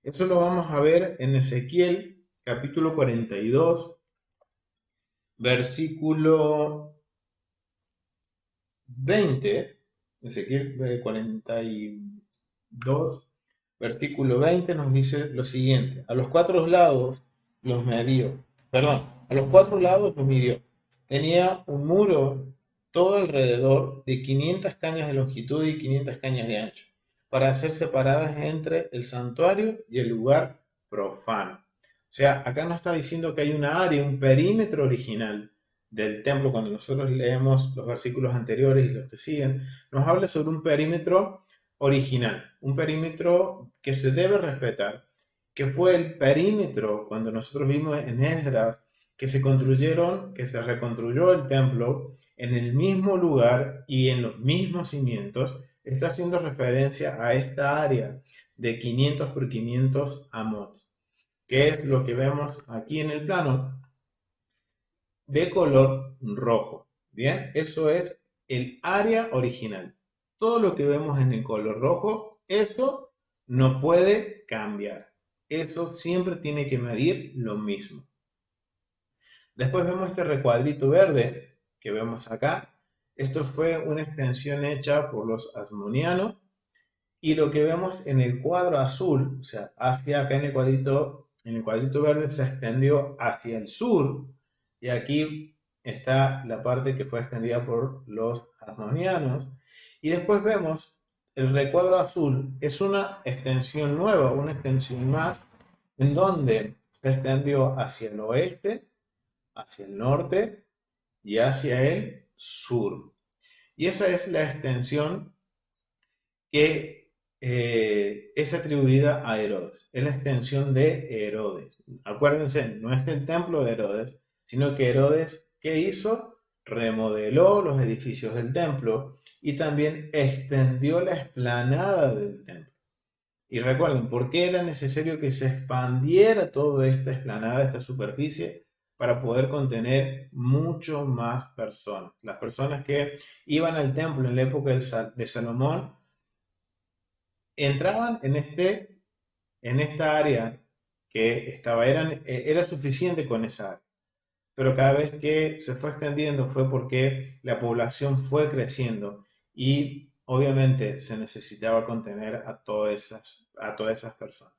Eso lo vamos a ver en Ezequiel capítulo 42, versículo 20, Ezequiel 42, versículo 20 nos dice lo siguiente: a los cuatro lados los midió, a los cuatro lados los midió. Tenía un muro todo alrededor de 500 cañas de longitud y 500 cañas de ancho, para ser separadas entre el santuario y el lugar profano. O sea, acá nos está diciendo que hay una área, un perímetro original del templo. Cuando nosotros leemos los versículos anteriores y los que siguen, nos habla sobre un perímetro original, un perímetro que se debe respetar, que fue el perímetro cuando nosotros vimos en Esdras que se reconstruyó el templo en el mismo lugar y en los mismos cimientos. Está haciendo referencia a esta área de 500 por 500 amot, que es lo que vemos aquí en el plano. de color rojo. Bien, eso es el área original. Todo lo que vemos en el color rojo, eso no puede cambiar. Eso siempre tiene que medir lo mismo. Después vemos este recuadrito verde que vemos acá. Esto fue una extensión hecha por los asmonianos. Y lo que vemos en el cuadro azul, o sea, hacia acá en el cuadrito verde se extendió hacia el sur. Y aquí está la parte que fue extendida por los asmonianos. Y después vemos el recuadro azul, es una extensión nueva, una extensión más, en donde se extendió hacia el oeste, hacia el norte y hacia el sur. Y esa es la extensión que es atribuida a Herodes. Es la extensión de Herodes. Acuérdense, no es el templo de Herodes, sino que Herodes, ¿qué hizo? Remodeló los edificios del templo y también extendió la explanada del templo. Y recuerden, ¿por qué era necesario que se expandiera toda esta explanada, esta superficie? Para poder contener mucho más personas. Las personas que iban al templo en la época de Salomón entraban en esta área que era suficiente con esa área. Pero cada vez que se fue extendiendo fue porque la población fue creciendo y obviamente se necesitaba contener a todas esas personas.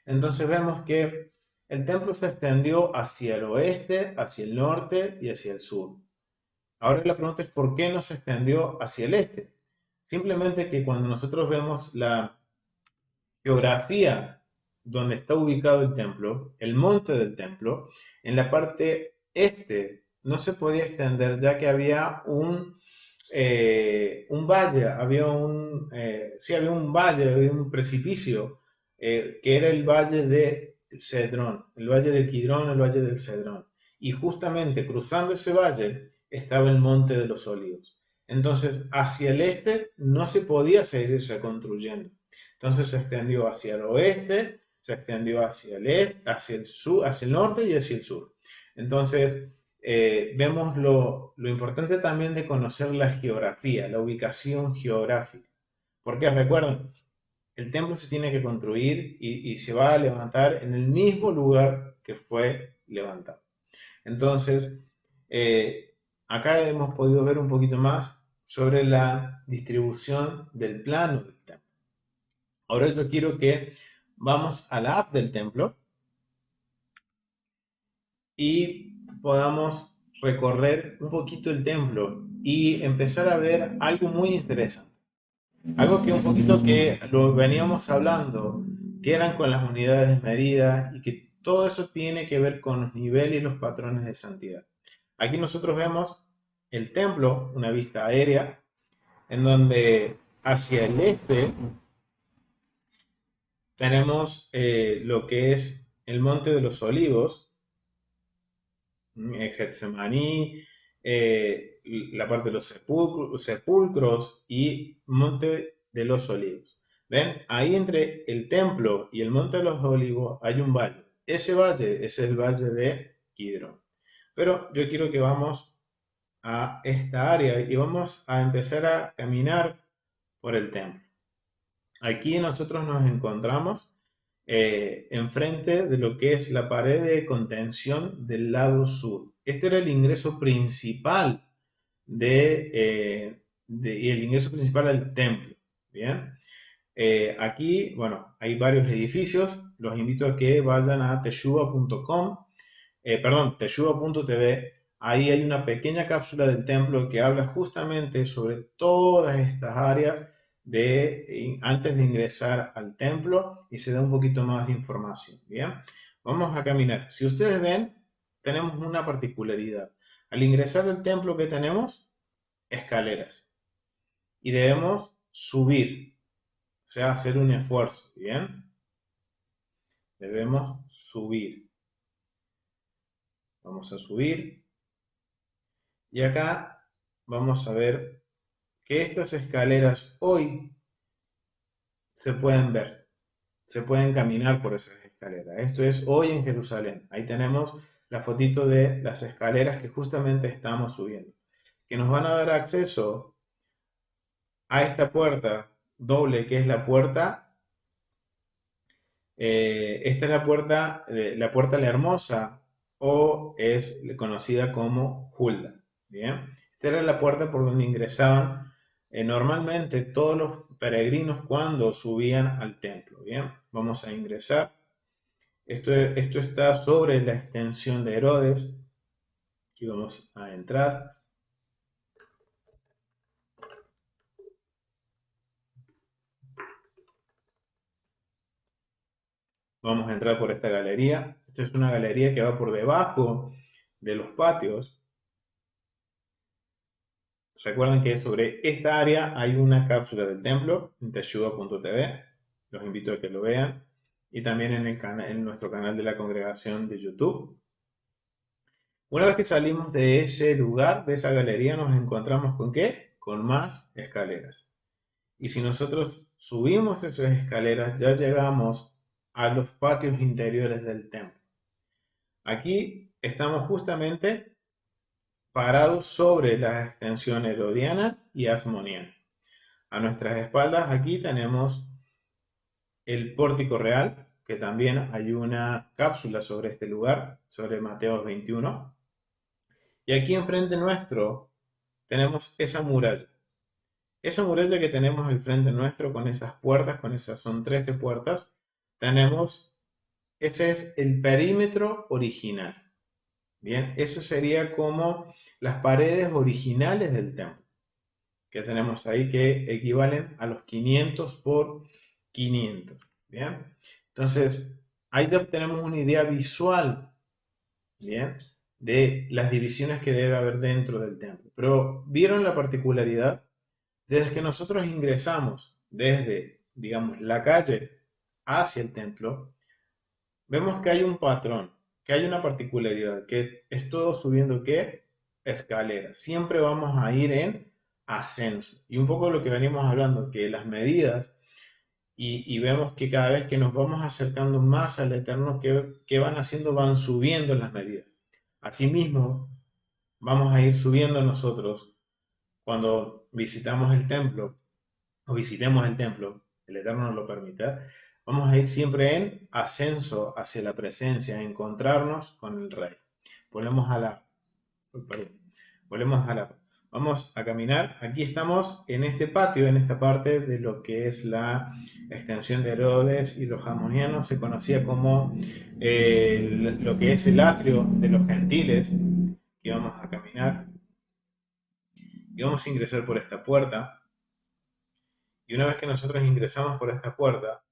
Entonces vemos que el templo se extendió hacia el oeste, hacia el norte y hacia el sur. Ahora la pregunta es ¿por qué no se extendió hacia el este? Simplemente que cuando nosotros vemos la geografía donde está ubicado el templo, el monte del templo, en la parte este no se podía extender ya que había un valle, había un valle, había un precipicio, que era el valle de Cedrón, el valle del Kidrón, el valle del Cedrón. Y justamente cruzando ese valle estaba el monte de los Olivos. Entonces, hacia el este no se podía seguir reconstruyendo. Entonces se extendió hacia el oeste, se extendió hacia el este, hacia el sur, hacia el norte y hacia el sur. Entonces, vemos lo importante también de conocer la geografía, la ubicación geográfica. Porque recuerden, el templo se tiene que construir y se va a levantar en el mismo lugar que fue levantado. Entonces, acá hemos podido ver un poquito más sobre la distribución del plano del templo. Ahora yo quiero que vamos a la app del templo y podamos recorrer un poquito el templo y empezar a ver algo muy interesante. Algo que un poquito que lo veníamos hablando, que eran con las unidades de medida y que todo eso tiene que ver con los niveles y los patrones de santidad. Aquí nosotros vemos el templo, una vista aérea, en donde hacia el este tenemos lo que es el Monte de los Olivos, Getsemaní, la parte de los sepulcros y Monte de los Olivos. ¿Ven? Ahí entre el templo y el Monte de los Olivos hay un valle. Ese valle es el valle de Kidrón. Pero yo quiero que vamos a esta área y vamos a empezar a caminar por el templo. Aquí nosotros nos encontramos enfrente de lo que es la pared de contención del lado sur. Este era el ingreso principal y el ingreso principal al templo. Bien, aquí, bueno, hay varios edificios. Los invito a que vayan a teshuva.com, teshuva.tv. Ahí hay una pequeña cápsula del templo que habla justamente sobre todas estas áreas antes de ingresar al templo y se da un poquito más de información. Bien, vamos a caminar. Si ustedes ven, tenemos una particularidad. Al ingresar al templo, ¿qué tenemos? Escaleras. Y debemos subir, o sea, hacer un esfuerzo. Bien, debemos subir. Vamos a subir. Y acá vamos a ver que estas escaleras hoy se pueden ver, se pueden caminar por esas escaleras. Esto es hoy en Jerusalén. Ahí tenemos la fotito de las escaleras que justamente estamos subiendo, que nos van a dar acceso a esta puerta doble, que es la puerta, esta es la puerta La Hermosa, o es conocida como Hulda. Bien, esta era la puerta por donde ingresaban normalmente todos los peregrinos cuando subían al templo. Bien, vamos a ingresar. Esto está sobre la extensión de Herodes. Aquí vamos a entrar. Vamos a entrar por esta galería. Esta es una galería que va por debajo de los patios. Recuerden que sobre esta área hay una cápsula del templo en teshuva.tv. Los invito a que lo vean. Y también en nuestro canal de la congregación de YouTube. Una vez que salimos de ese lugar, de esa galería, nos encontramos ¿con qué? Con más escaleras. Y si nosotros subimos esas escaleras, ya llegamos a los patios interiores del templo. Aquí estamos justamente parados sobre la extensión herodiana y asmoniana. A nuestras espaldas aquí tenemos el pórtico real, que también hay una cápsula sobre este lugar, sobre Mateo 21. Y aquí enfrente nuestro tenemos esa muralla. Esa muralla que tenemos al frente nuestro con esas puertas, con esas son 13 puertas, ese es el perímetro original. Bien, eso sería como las paredes originales del templo, que tenemos ahí que equivalen a los 500 por 500. Bien, entonces ahí tenemos una idea visual, bien, de las divisiones que debe haber dentro del templo. Pero ¿vieron la particularidad? Desde que nosotros ingresamos desde, digamos, la calle hacia el templo, vemos que hay un patrón, que hay una particularidad, que es todo subiendo ¿qué? Escaleras. Siempre vamos a ir en ascenso. Y un poco lo que venimos hablando, que las medidas, y vemos que cada vez que nos vamos acercando más al Eterno, ¿qué van haciendo? Van subiendo las medidas. Asimismo, vamos a ir subiendo nosotros cuando visitamos el templo, o visitemos el templo, el Eterno nos lo permita, vamos a ir siempre en ascenso hacia la presencia, a encontrarnos con el Rey. Volvemos a la... Perdón, volvemos a la... Vamos a caminar. Aquí estamos en este patio, en esta parte de lo que es la extensión de Herodes y los Jamonianos. Se conocía como lo que es el atrio de los gentiles. Y vamos a caminar. Y vamos a ingresar por esta puerta. Y una vez que nosotros ingresamos por esta puerta,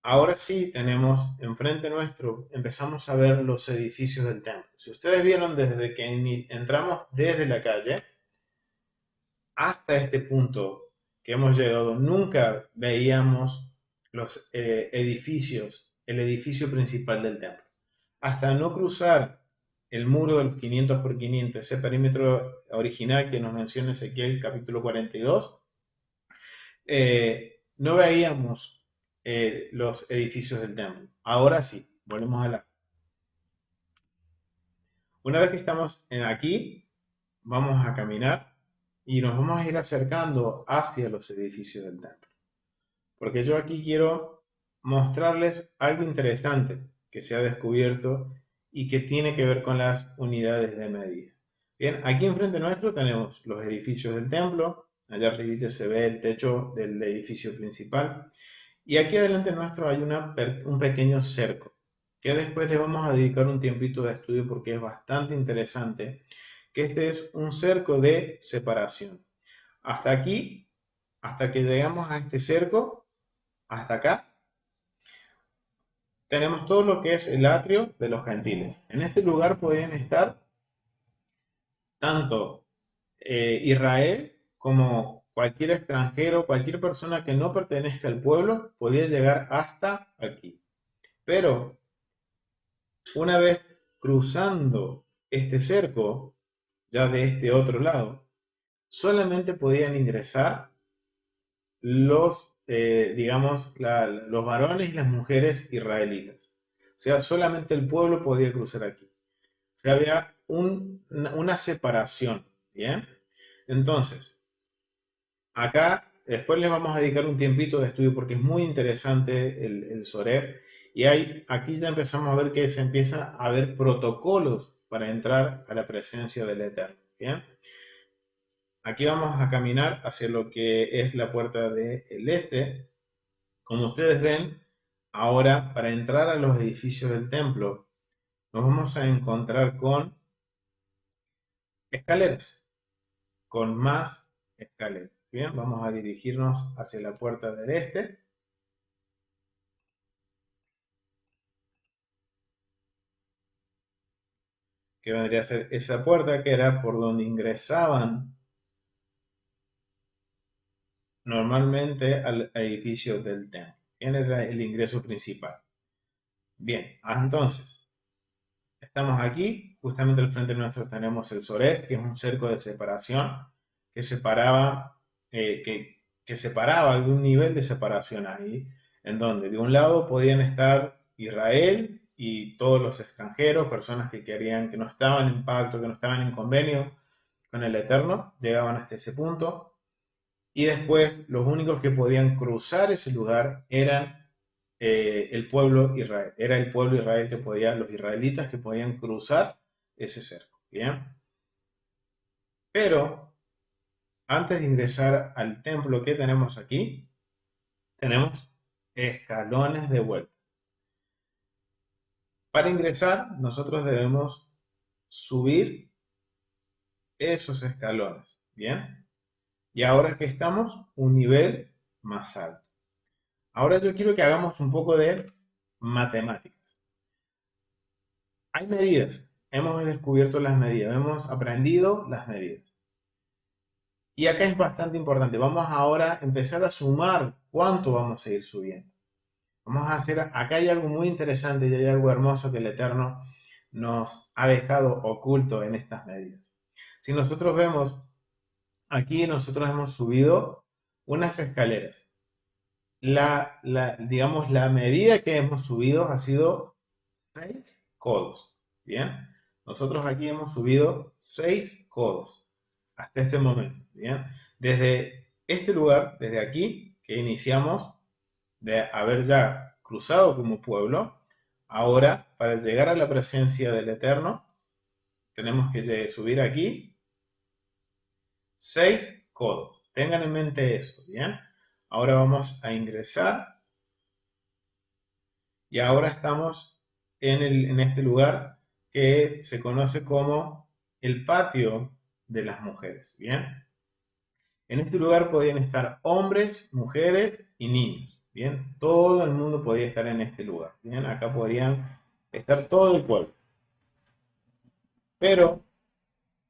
ahora sí tenemos enfrente nuestro, empezamos a ver los edificios del templo. Si ustedes vieron desde que entramos desde la calle hasta este punto que hemos llegado, nunca veíamos los edificios, el edificio principal del templo. Hasta no cruzar el muro de los 500 por 500, ese perímetro original que nos menciona Ezequiel capítulo 42, no veíamos los edificios del templo. Ahora sí, volvemos a la... Una vez que estamos aquí, vamos a caminar y nos vamos a ir acercando hacia los edificios del templo. Porque yo aquí quiero mostrarles algo interesante que se ha descubierto y que tiene que ver con las unidades de medida. Bien, aquí enfrente nuestro tenemos los edificios del templo. Allá arriba se ve el techo del edificio principal. Y aquí adelante nuestro hay un pequeño cerco, que después le vamos a dedicar un tiempito de estudio porque es bastante interesante, que este es un cerco de separación. Hasta aquí, hasta que llegamos a este cerco, hasta acá, tenemos todo lo que es el atrio de los gentiles. En este lugar pueden estar tanto Israel como cualquier extranjero, cualquier persona que no pertenezca al pueblo, podía llegar hasta aquí. Pero una vez cruzando este cerco, ya de este otro lado, solamente podían ingresar los, digamos, los varones y las mujeres israelitas. O sea, solamente el pueblo podía cruzar aquí. sea, había una separación, ¿bien? Entonces, acá después les vamos a dedicar un tiempito de estudio porque es muy interesante el Soreb. Y aquí ya empezamos a ver que se empieza a ver protocolos para entrar a la presencia del Eterno, ¿bien? Aquí vamos a caminar hacia lo que es la puerta del este. Como ustedes ven, ahora para entrar a los edificios del templo, nos vamos a encontrar con escaleras, con más escaleras. Bien, vamos a dirigirnos hacia la puerta del este, que vendría a ser esa puerta que era por donde ingresaban normalmente al edificio del templo. Bien, era el ingreso principal. Bien, entonces, estamos aquí, justamente al frente nuestro tenemos el Sorek, que es un cerco de separación que separaba, que separaba, hay un nivel de separación ahí, en donde de un lado podían estar Israel y todos los extranjeros, personas que querían, que no estaban en pacto, que no estaban en convenio con el Eterno, llegaban hasta ese punto, y después los únicos que podían cruzar ese lugar eran el pueblo Israel. Era el pueblo Israel que podía, los israelitas que podían cruzar ese cerco. Bien. Pero antes de ingresar al templo que tenemos aquí, tenemos escalones de vuelta. Para ingresar, nosotros debemos subir esos escalones. Bien. Y ahora que estamos, un nivel más alto. Ahora yo quiero que hagamos un poco de matemáticas. Hay medidas. Hemos descubierto las medidas. Hemos aprendido las medidas. Y acá es bastante importante. Vamos ahora a empezar a sumar cuánto vamos a ir subiendo. Vamos a hacer, acá hay algo muy interesante y hay algo hermoso que el Eterno nos ha dejado oculto en estas medidas. Si nosotros vemos, aquí nosotros hemos subido unas escaleras. Digamos, la medida que hemos subido ha sido 6 codos. Bien, nosotros aquí hemos subido 6 codos hasta este momento. Bien, desde este lugar, desde aquí, que iniciamos de haber ya cruzado como pueblo, ahora para llegar a la presencia del Eterno, tenemos que subir aquí 6 codos. Tengan en mente eso. Bien, ahora vamos a ingresar. Y ahora estamos en este lugar que se conoce como el patio de las mujeres. Bien, en este lugar podían estar hombres, mujeres y niños. Bien, todo el mundo podía estar en este lugar. Bien, acá podían estar todo el pueblo. Pero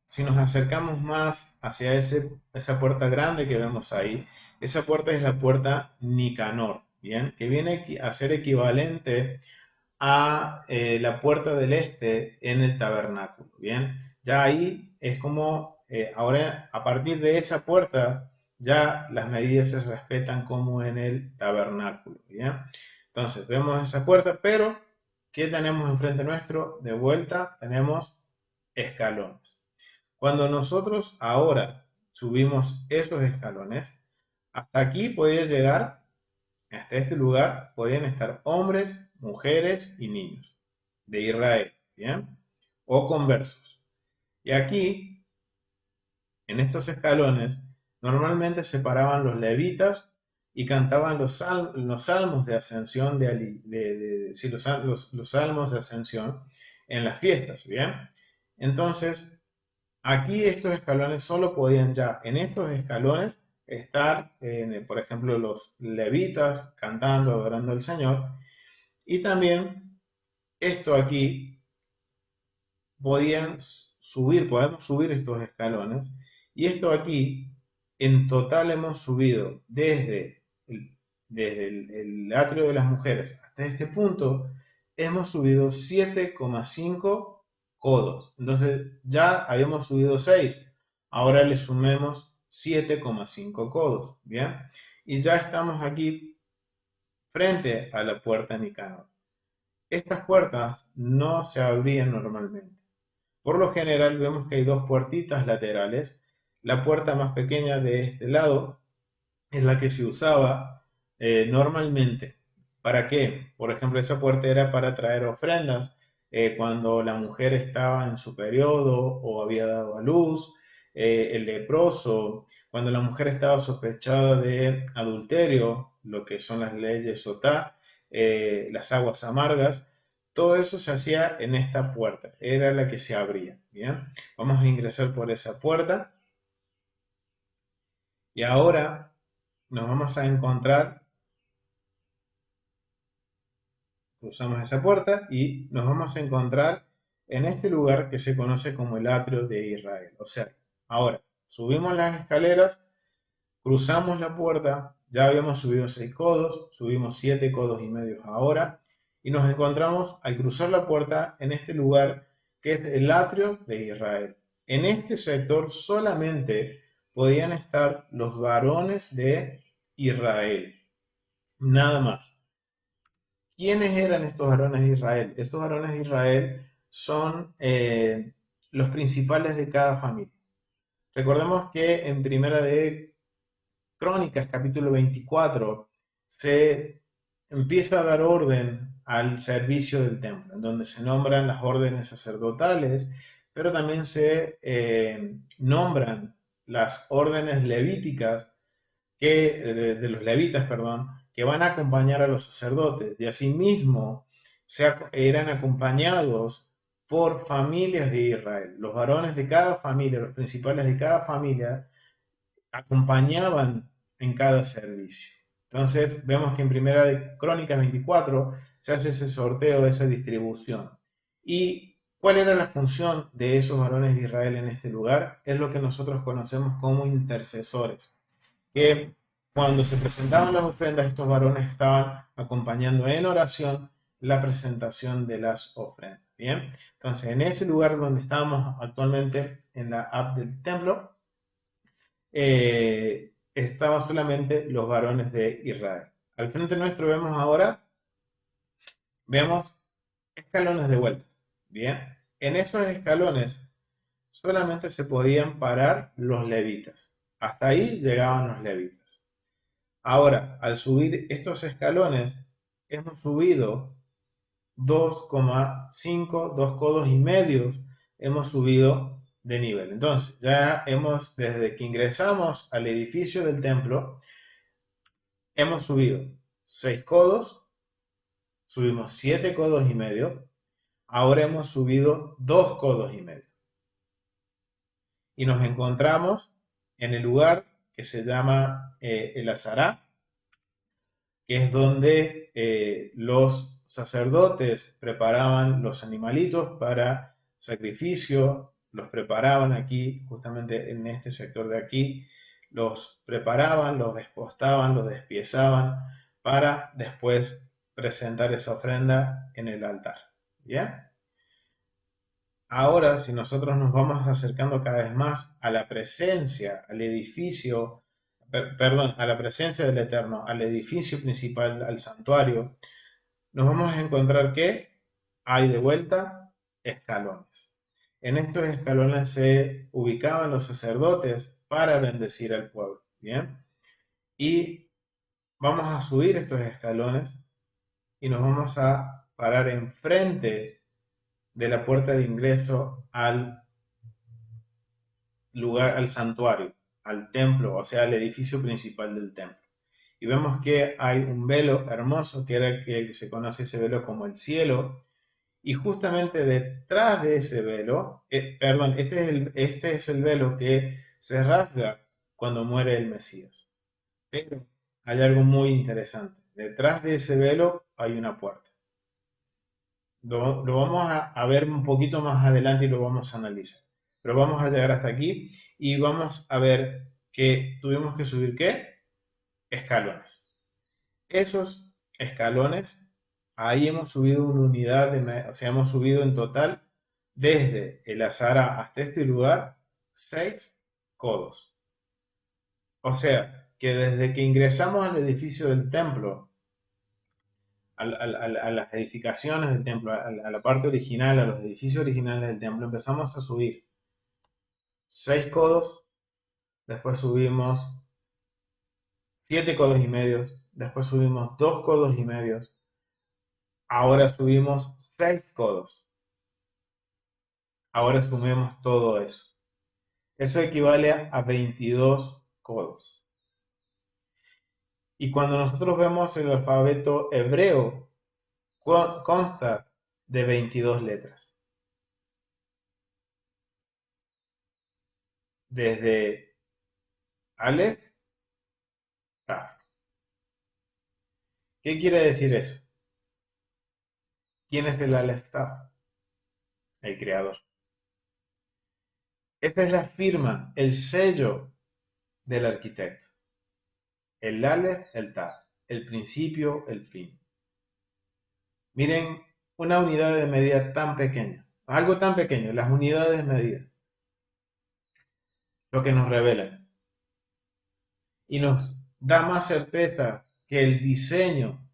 si nos acercamos más hacia esa puerta grande que vemos ahí, esa puerta es la puerta Nicanor. Bien, que viene a ser equivalente a la puerta del este en el tabernáculo. Bien, ya ahí es como, ahora a partir de esa puerta, ya las medidas se respetan como en el tabernáculo. Bien, entonces vemos esa puerta, pero ¿qué tenemos enfrente nuestro? De vuelta tenemos escalones. Cuando nosotros ahora subimos esos escalones, hasta aquí podía llegar, hasta este lugar podían estar hombres, mujeres y niños de Israel, ¿bien? O conversos. Y aquí, en estos escalones, normalmente se paraban los levitas y cantaban los salmos de ascensión, sí, los salmos de ascensión en las fiestas, ¿bien? Entonces, aquí estos escalones solo podían ya, en estos escalones, estar, por ejemplo, los levitas cantando, adorando al Señor. Y también esto aquí podemos subir estos escalones. Y esto aquí, en total hemos subido desde el atrio de las mujeres hasta este punto, hemos subido 7,5 codos. Entonces ya habíamos subido 6. Ahora le sumemos 7,5 codos. Bien. Y ya estamos aquí frente a la puerta Nicanor. Estas puertas no se abrían normalmente. Por lo general vemos que hay dos puertitas laterales. La puerta más pequeña de este lado es la que se usaba normalmente. ¿Para qué? Por ejemplo, esa puerta era para traer ofrendas cuando la mujer estaba en su periodo o había dado a luz, el leproso, cuando la mujer estaba sospechada de adulterio, lo que son las leyes sotá, las aguas amargas, todo eso se hacía en esta puerta, era la que se abría. Bien, vamos a ingresar por esa puerta y ahora nos vamos a encontrar, cruzamos esa puerta y nos vamos a encontrar en este lugar que se conoce como el atrio de Israel. O sea, ahora subimos las escaleras, cruzamos la puerta, ya habíamos subido 6 codos, subimos 7 codos y medios ahora y nos encontramos al cruzar la puerta en este lugar que es el atrio de Israel. En este sector solamente podían estar los varones de Israel, nada más. ¿Quiénes eran estos varones de Israel? Estos varones de Israel son los principales de cada familia. Recordemos que en Primera de Crónicas, capítulo 24, se empieza a dar orden al servicio del templo, en donde se nombran las órdenes sacerdotales, pero también se nombran las órdenes levíticas de los levitas, perdón, que van a acompañar a los sacerdotes. Y asimismo eran acompañados por familias de Israel. Los varones de cada familia, los principales de cada familia, acompañaban en cada servicio. Entonces vemos que en Primera de Crónicas 24 se hace ese sorteo, esa distribución. ¿Y cuál era la función de esos varones de Israel en este lugar? Es lo que nosotros conocemos como intercesores, que cuando se presentaban las ofrendas, estos varones estaban acompañando en oración la presentación de las ofrendas. Bien, entonces en ese lugar donde estamos actualmente en la app del templo, estaban solamente los varones de Israel. Al frente nuestro vemos escalones de vuelta. Bien, en esos escalones solamente se podían parar los levitas. Hasta ahí llegaban los levitas. Ahora, al subir estos escalones, hemos subido 2,5, 2 codos y medios, hemos subido de nivel. Entonces, ya desde que ingresamos al edificio del templo, hemos subido 6 codos, subimos 7 codos y medio, ahora hemos subido 2 codos y medio. Y nos encontramos en el lugar que se llama el Azará, que es donde los sacerdotes preparaban los animalitos para sacrificio, los preparaban aquí, justamente en este sector de aquí, los preparaban, los despostaban, los despiezaban para después presentar esa ofrenda en el altar. ¿Ya? Ahora, si nosotros nos vamos acercando cada vez más a la presencia, al edificio, perdón, a la presencia del Eterno, al edificio principal, al santuario, nos vamos a encontrar que hay de vuelta escalones. En estos escalones se ubicaban los sacerdotes para bendecir al pueblo. Bien, y vamos a subir estos escalones y nos vamos a parar enfrente de la puerta de ingreso al lugar, al santuario, al templo, o sea, al edificio principal del templo. Y vemos que hay un velo hermoso, que era el que se conoce ese velo como el cielo, y justamente detrás de ese velo, perdón, este es el velo que se rasga cuando muere el Mesías. Pero hay algo muy interesante. Detrás de ese velo hay una puerta. Lo vamos a ver un poquito más adelante y lo vamos a analizar. Pero vamos a llegar hasta aquí y vamos a ver que tuvimos que subir ¿qué? Escalones. Esos escalones, ahí hemos subido una unidad, o sea, hemos subido en total desde el Azara hasta este lugar 6 codos. O sea, que desde que ingresamos al edificio del templo a las edificaciones del templo, a la parte original, a los edificios originales del templo, empezamos a subir 6 codos, después subimos 7 codos y medio, después subimos 2 codos y medio, ahora subimos 6 codos, ahora sumemos todo eso. Eso equivale a 22 codos. Y cuando nosotros vemos el alfabeto hebreo, consta de 22 letras. Desde Aleph, Taf. ¿Qué quiere decir eso? ¿Quién es el Aleph Taf? El creador. Esa es la firma, el sello del arquitecto. El Aleph, el Taf. El principio, el fin. Miren, una unidad de medida tan pequeña, algo tan pequeño, las unidades de medida, lo que nos revelan y nos da más certeza que el diseño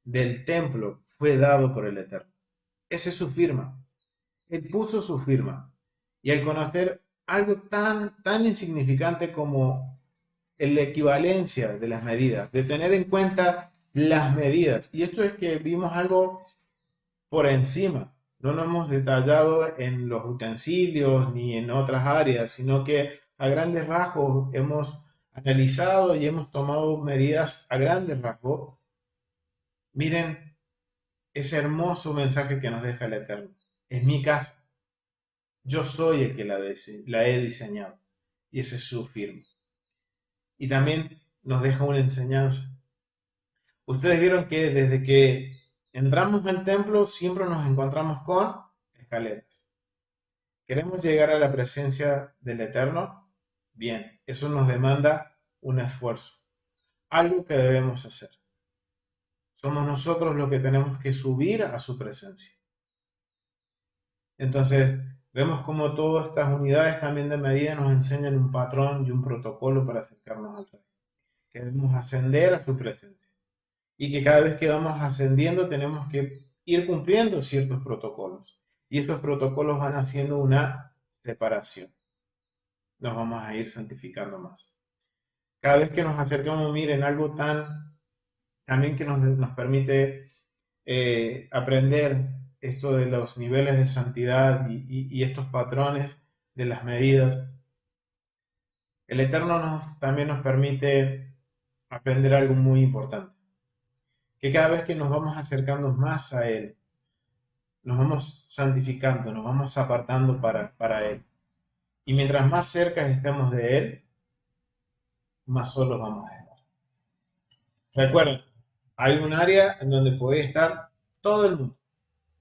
del templo fue dado por el Eterno. Esa es su firma. Él puso su firma. Y al conocer algo tan insignificante como la equivalencia de las medidas, de tener en cuenta las medidas, y esto es que vimos algo por encima, no nos hemos detallado en los utensilios ni en otras áreas, sino que a grandes rasgos hemos analizado y hemos tomado medidas a grandes rasgos. Miren ese hermoso mensaje que nos deja el Eterno. Es mi casa. Yo soy el que la he diseñado. Y ese es su firma. Y también nos deja una enseñanza. Ustedes vieron que desde que entramos al templo siempre nos encontramos con escaleras. ¿Queremos llegar a la presencia del Eterno? Bien, eso nos demanda un esfuerzo. Algo que debemos hacer. Somos nosotros los que tenemos que subir a su presencia. Entonces, vemos como todas estas unidades también de medida nos enseñan un patrón y un protocolo para acercarnos al Rey. Que debemos ascender a su presencia. Y que cada vez que vamos ascendiendo tenemos que ir cumpliendo ciertos protocolos. Y estos protocolos van haciendo una separación. Nos vamos a ir santificando más. Cada vez que nos acercamos, miren, algo también que nos permite aprender esto de los niveles de santidad y estos patrones de las medidas. El Eterno también nos permite aprender algo muy importante. Que cada vez que nos vamos acercando más a Él, nos vamos santificando, nos vamos apartando para Él. Y mientras más cerca estemos de Él, más solos vamos a estar. Recuerden, hay un área en donde podía estar todo el mundo,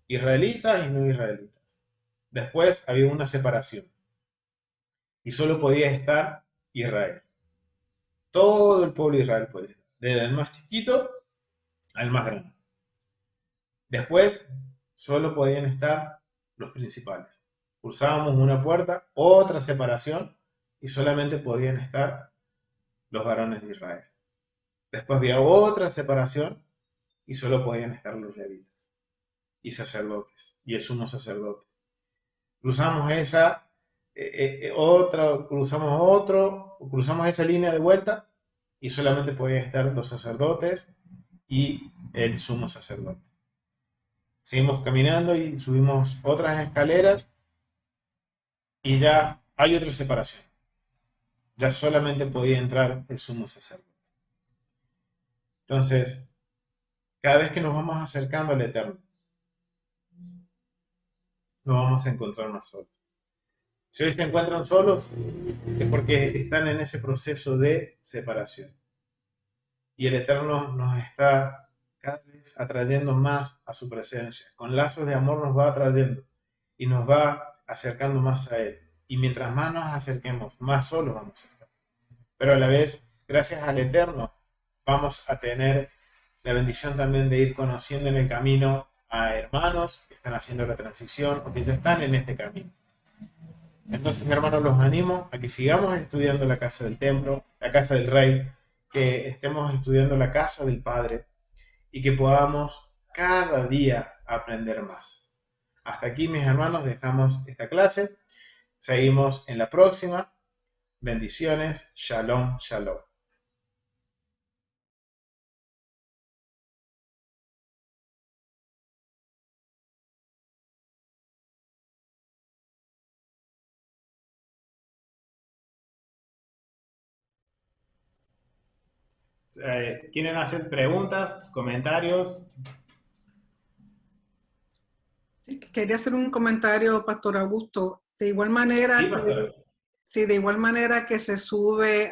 israelitas y no israelitas. Después había una separación y solo podía estar Israel. Todo el pueblo de Israel podía estar, desde el más chiquito al más grande. Después solo podían estar los principales. Cruzábamos una puerta, otra separación, y solamente podían estar los varones de Israel. Después había otra separación y solo podían estar los levitas y sacerdotes y el sumo sacerdote. Cruzamos esa cruzamos esa línea de vuelta y solamente podían estar los sacerdotes y el sumo sacerdote. Seguimos caminando y subimos otras escaleras y ya hay otra separación. Ya solamente podía entrar el sumo sacerdote. Entonces, cada vez que nos vamos acercando al Eterno, nos vamos a encontrar más solos. Si hoy se encuentran solos, es porque están en ese proceso de separación. Y el Eterno nos está cada vez atrayendo más a su presencia. Con lazos de amor nos va atrayendo y nos va acercando más a Él. Y mientras más nos acerquemos, más solos vamos a estar. Pero a la vez, gracias al Eterno, vamos a tener la bendición también de ir conociendo en el camino a hermanos que están haciendo la transición o que ya están en este camino. Entonces, mi hermano, los animo a que sigamos estudiando la casa del templo, la casa del Rey, que estemos estudiando la casa del Padre, y que podamos cada día aprender más. Hasta aquí, mis hermanos, dejamos esta clase. Seguimos en la próxima. Bendiciones. Shalom, shalom. ¿Quieren hacer preguntas, comentarios? Sí, quería hacer un comentario, Pastor Augusto. De igual manera, Sí, pastora. sí, de igual manera que se sube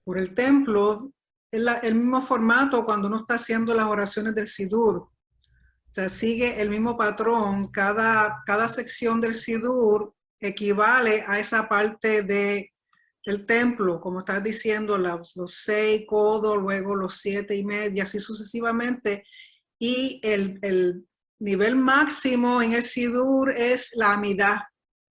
por el templo, es el mismo formato cuando uno está haciendo las oraciones del Sidur. O sea, sigue el mismo patrón. Cada sección del Sidur equivale a esa parte del templo, como estás diciendo, los 6 codos, luego los 7,5, así sucesivamente. Y el nivel máximo en el Sidur es la amidad.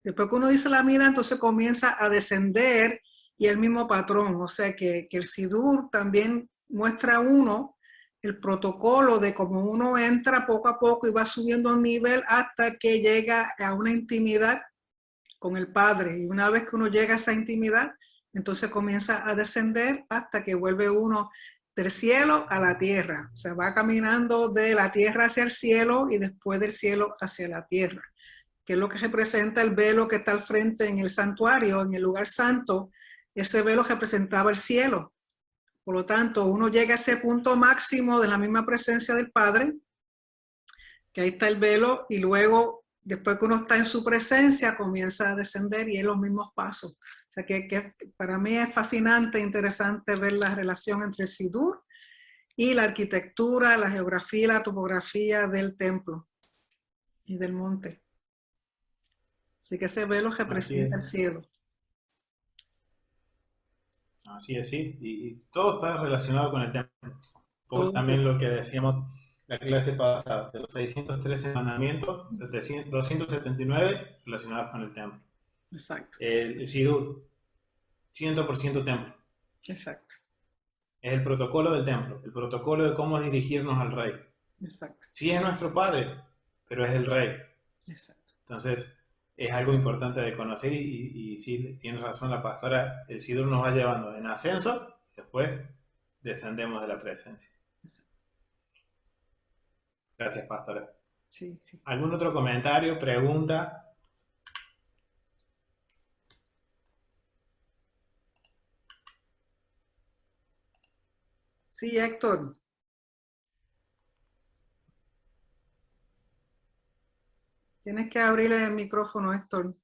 Después que uno dice la amidad, entonces comienza a descender y el mismo patrón. O sea que el Sidur también muestra a uno el protocolo de cómo uno entra poco a poco y va subiendo un nivel hasta que llega a una intimidad con el Padre. Y una vez que uno llega a esa intimidad, entonces comienza a descender hasta que vuelve uno del cielo a la tierra. O sea, va caminando de la tierra hacia el cielo y después del cielo hacia la tierra, que es lo que representa el velo que está al frente en el santuario, en el lugar santo. Ese velo representaba el cielo. Por lo tanto, uno llega a ese punto máximo de la misma presencia del Padre, que ahí está el velo, y luego, después que uno está en su presencia, comienza a descender y es los mismos pasos. O sea que para mí es fascinante, interesante ver la relación entre el Sidur y la arquitectura, la geografía y la topografía del templo y del monte. Así que ese velo representa el cielo. Así es, sí. Y todo está relacionado con el templo. Por Todo. también lo que decíamos la clase pasada, de los 613 mandamientos, 279 relacionados con el templo. Exacto. El Sidur, 100% templo. Exacto. Es el protocolo del templo, el protocolo de cómo dirigirnos al rey. Exacto. Sí es nuestro padre, pero es el rey. Exacto. Entonces, es algo importante de conocer y sí, tiene razón la pastora, el Sidur nos va llevando en ascenso y después descendemos de la presencia. Gracias, pastora. Sí, sí. ¿Algún otro comentario, pregunta? Sí, Héctor. Tienes que abrir el micrófono, Héctor.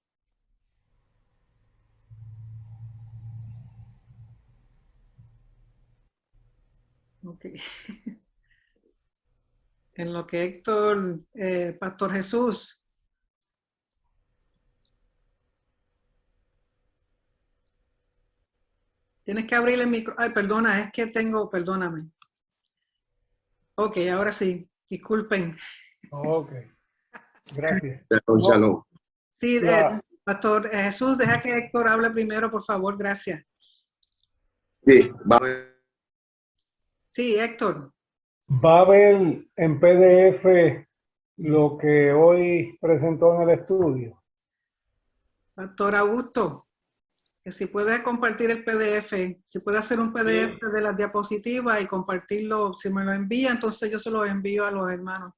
Ok. En lo que Héctor, Pastor Jesús. Tienes que abrir el micrófono. Ay, perdona, es que tengo, perdóname. Ok, ahora sí, disculpen. Ok, gracias. Shalom, shalom. Sí, La, Pastor Jesús, deja que Héctor hable primero, por favor, gracias. Sí, va a ver. Sí, Héctor. va a haber en PDF lo que hoy presentó en el estudio. Pastor Augusto, que si puede compartir el PDF, si puede hacer un PDF Sí, de las diapositivas y compartirlo, si me lo envía, entonces yo se lo envío a los hermanos.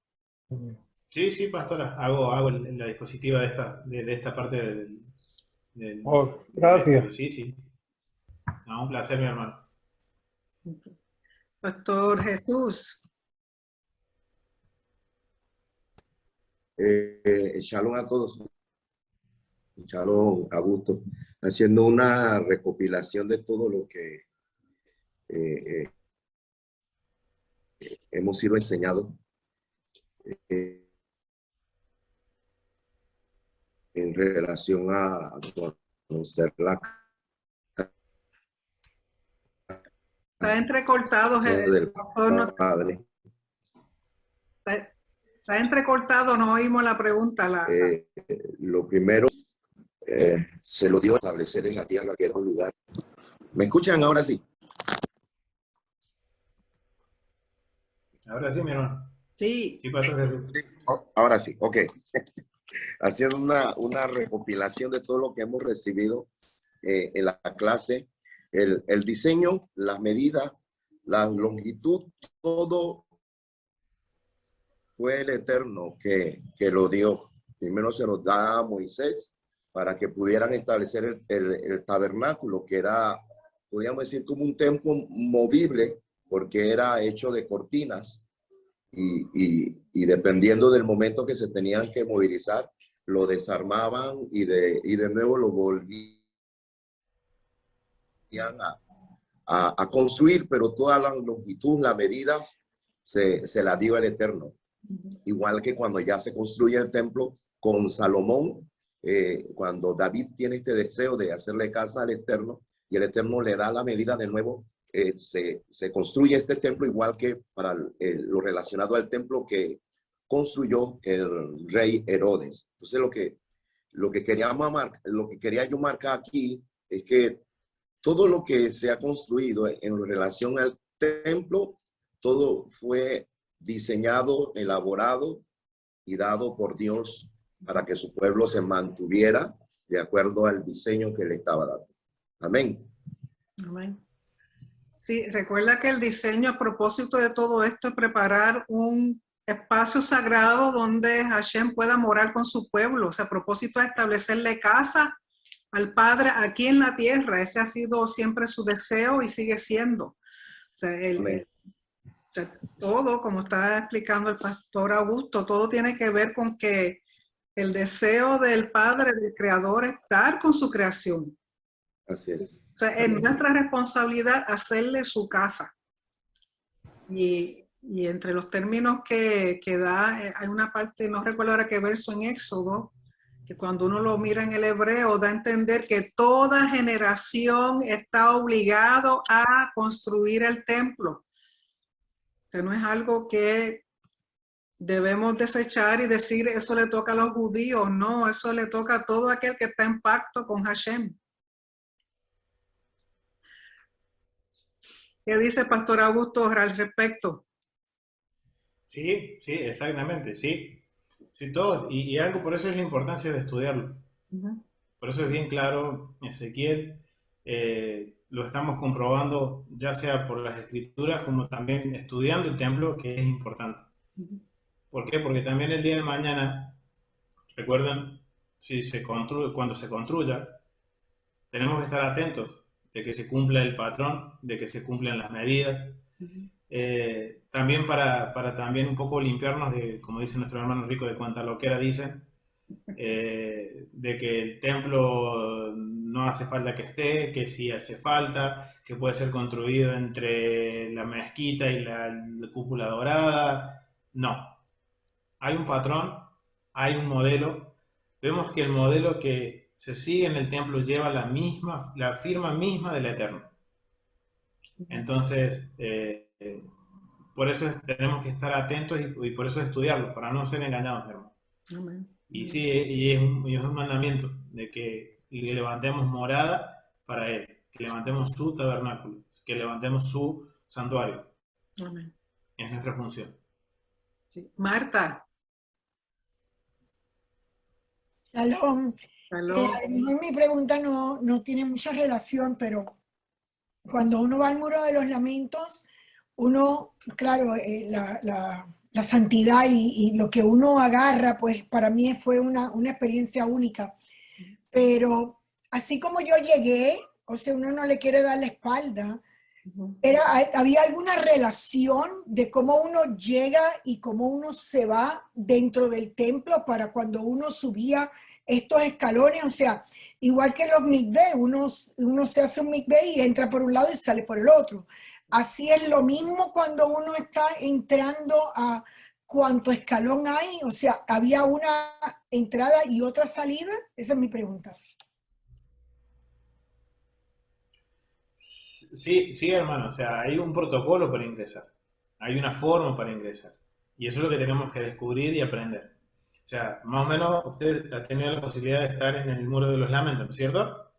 sí, pastora, hago la dispositiva de esta parte Oh, del estudio. gracias. Sí. No, un placer, mi hermano. Pastor Jesús. Shalom a todos. Shalom, a gusto. Haciendo una recopilación de todo lo que eh, hemos sido enseñados en relación a conocer la Está entrecortado, casa del pastor, Padre. está entrecortado, no oímos la pregunta. Lo primero se lo dio a establecer en la tierra, que era un lugar. ¿Me escuchan ahora sí? Ahora sí, mi hermano. Sí. Sí, Pastor Jesús. Ahora sí, ok. Haciendo una recopilación de todo lo que hemos recibido en la clase, el diseño, las medidas, la longitud, todo fue el Eterno que lo dio. Primero se lo da a Moisés para que pudieran establecer el tabernáculo, que era, podríamos decir, como un templo movible, porque era hecho de cortinas y dependiendo del momento que se tenían que movilizar, lo desarmaban y de nuevo lo volvían a construir, pero toda la longitud, la medida, se la dio el Eterno. Igual que cuando ya se construye el templo con Salomón, cuando David tiene este deseo de hacerle casa al Eterno y el Eterno le da la medida de nuevo, se construye este templo igual que para lo relacionado al templo que construyó el rey Herodes. Entonces lo que quería yo marcar aquí es que todo lo que se ha construido en relación al templo, todo fue diseñado, elaborado y dado por Dios para que su pueblo se mantuviera de acuerdo al diseño que le estaba dando. Amén. Amén. Sí, recuerda que el diseño a propósito de todo esto es preparar un espacio sagrado donde Hashem pueda morar con su pueblo. O sea, a propósito de establecerle casa al Padre aquí en la tierra. Ese ha sido siempre su deseo y sigue siendo. O sea, o sea, todo, como está explicando el pastor Augusto, todo tiene que ver con que el deseo del Padre, del Creador, es estar con su creación. Así es. O sea, es nuestra responsabilidad hacerle su casa. Y entre los términos que da, hay una parte, no recuerdo ahora qué verso en Éxodo, que cuando uno lo mira en el hebreo da a entender que toda generación está obligado a construir el templo. O sea, no es algo que debemos desechar y decir eso le toca a los judíos. No, eso le toca a todo aquel que está en pacto con Hashem. ¿Qué dice Pastor Augusto al respecto? Sí, sí, exactamente, sí. Sí, todo. Y algo, por eso es la importancia de estudiarlo. Por eso es bien claro, Ezequiel, lo estamos comprobando ya sea por las escrituras como también estudiando el templo, que es importante. ¿Por qué? Porque también el día de mañana, recuerden, cuando se construya, tenemos que estar atentos de que se cumpla el patrón, de que se cumplan las medidas. También para también un poco limpiarnos de, como dice nuestro hermano Rico, de cuanta loquera dicen, de que el templo no hace falta que esté, que sí hace falta, que puede ser construido entre la mezquita y la cúpula dorada. No, hay un patrón, hay un modelo. Vemos que el modelo que se sigue en el templo lleva la firma misma del Eterno. Entonces, por eso tenemos que estar atentos y por eso estudiarlo, para no ser engañados, hermano. Amén. Y sí, y es un mandamiento de que levantemos morada para Él, que levantemos su tabernáculo, que levantemos su santuario. Amén. Es nuestra función. Sí. Marta. Shalom. Shalom. A lo mejor mi pregunta no tiene mucha relación, pero cuando uno va al Muro de los Lamentos, uno, claro, la santidad y lo que uno agarra, pues para mí fue una experiencia única. Pero así como yo llegué, o sea, uno no le quiere dar la espalda, ¿había alguna relación de cómo uno llega y cómo uno se va dentro del templo para cuando uno subía estos escalones? O sea, igual que los mikveh, uno se hace un mikveh y entra por un lado y sale por el otro. Así es lo mismo cuando uno está entrando a cuánto escalón hay. O sea, ¿había una entrada y otra salida? Esa es mi pregunta. Sí, sí, hermano, o sea, hay un protocolo para ingresar, hay una forma para ingresar, y eso es lo que tenemos que descubrir y aprender. O sea, más o menos usted ha tenido la posibilidad de estar en el Muro de los Lamentos, ¿no es cierto?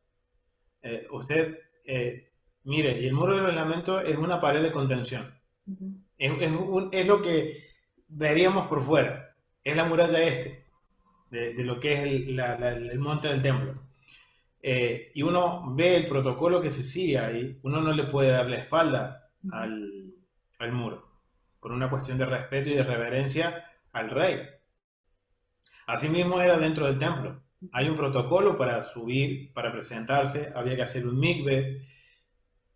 Mire, y el Muro de los Lamentos es una pared de contención. Es lo que veríamos por fuera. Es la muralla este, de lo que es el monte del templo. Y uno ve el protocolo que se sigue ahí, uno no le puede dar la espalda al muro, por una cuestión de respeto y de reverencia al rey. Asimismo era dentro del templo. Hay un protocolo para subir, para presentarse, había que hacer un mikve,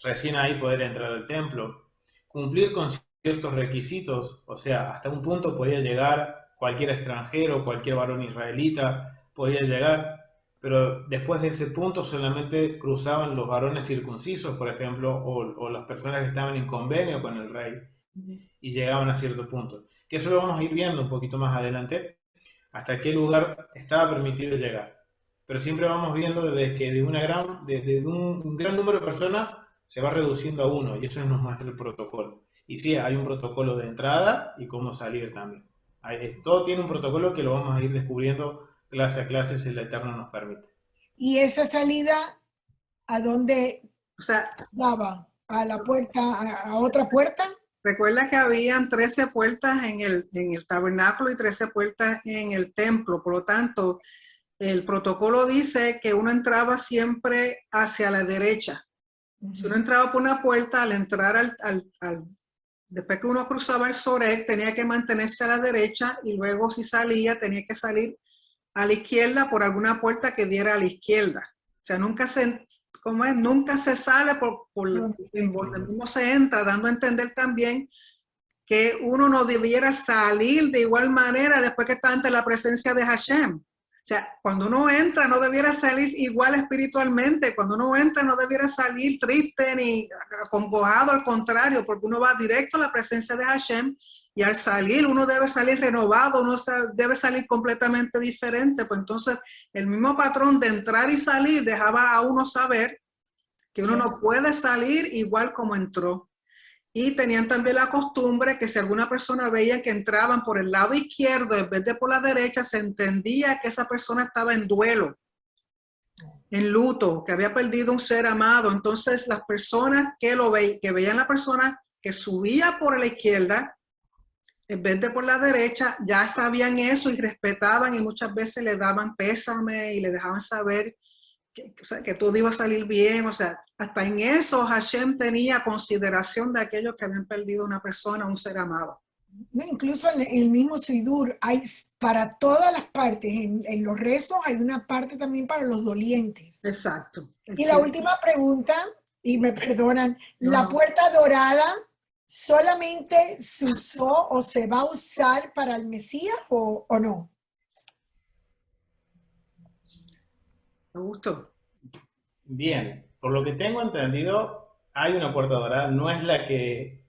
recién ahí poder entrar al templo, cumplir con ciertos requisitos, o sea, hasta un punto podía llegar cualquier extranjero, cualquier varón israelita, podía llegar, pero después de ese punto solamente cruzaban los varones circuncisos, por ejemplo, o las personas que estaban en convenio con el rey, y llegaban a cierto punto. Que eso lo vamos a ir viendo un poquito más adelante, hasta qué lugar estaba permitido llegar. Pero siempre vamos viendo desde que desde un gran número de personas se va reduciendo a uno, y eso nos muestra el protocolo. Y sí, hay un protocolo de entrada y cómo salir también. Todo tiene un protocolo que lo vamos a ir descubriendo clase a clase si el Eterno nos permite. ¿Y esa salida a dónde O sea, daba? ¿A la puerta, a otra puerta? recuerda que habían 13 puertas en el tabernáculo y 13 puertas en el templo. Por lo tanto, el protocolo dice que uno entraba siempre hacia la derecha. Si uno entraba por una puerta, al entrar después que uno cruzaba el Sorek, tenía que mantenerse a la derecha, y luego si salía, tenía que salir a la izquierda por alguna puerta que diera a la izquierda. O sea, nunca se sale en donde mismo se entra, dando a entender también que uno no debiera salir de igual manera después que está ante la presencia de Hashem. O sea, cuando uno entra no debiera salir igual espiritualmente. Cuando uno entra no debiera salir triste ni acongojado, al contrario, porque uno va directo a la presencia de Hashem, y al salir uno debe salir renovado, uno debe salir completamente diferente. Pues entonces el mismo patrón de entrar y salir dejaba a uno saber que uno no puede salir igual como entró. Y tenían también la costumbre que si alguna persona veía que entraban por el lado izquierdo en vez de por la derecha, se entendía que esa persona estaba en duelo, en luto, que había perdido un ser amado. Entonces las personas que veían la persona que subía por la izquierda en vez de por la derecha, ya sabían eso y respetaban, y muchas veces le daban pésame y le dejaban saber o sea, que todo iba a salir bien. O sea, hasta en eso Hashem tenía consideración de aquellos que habían perdido una persona, un ser amado. No, incluso en el mismo Sidur hay para todas las partes, en los rezos hay una parte también para los dolientes. Exacto. Y la última pregunta, y me perdonan, No, ¿la no. puerta dorada solamente se usó o se va a usar para el Mesías o no? Me gustó. Bien, por lo que tengo entendido, hay una puerta dorada, no es la que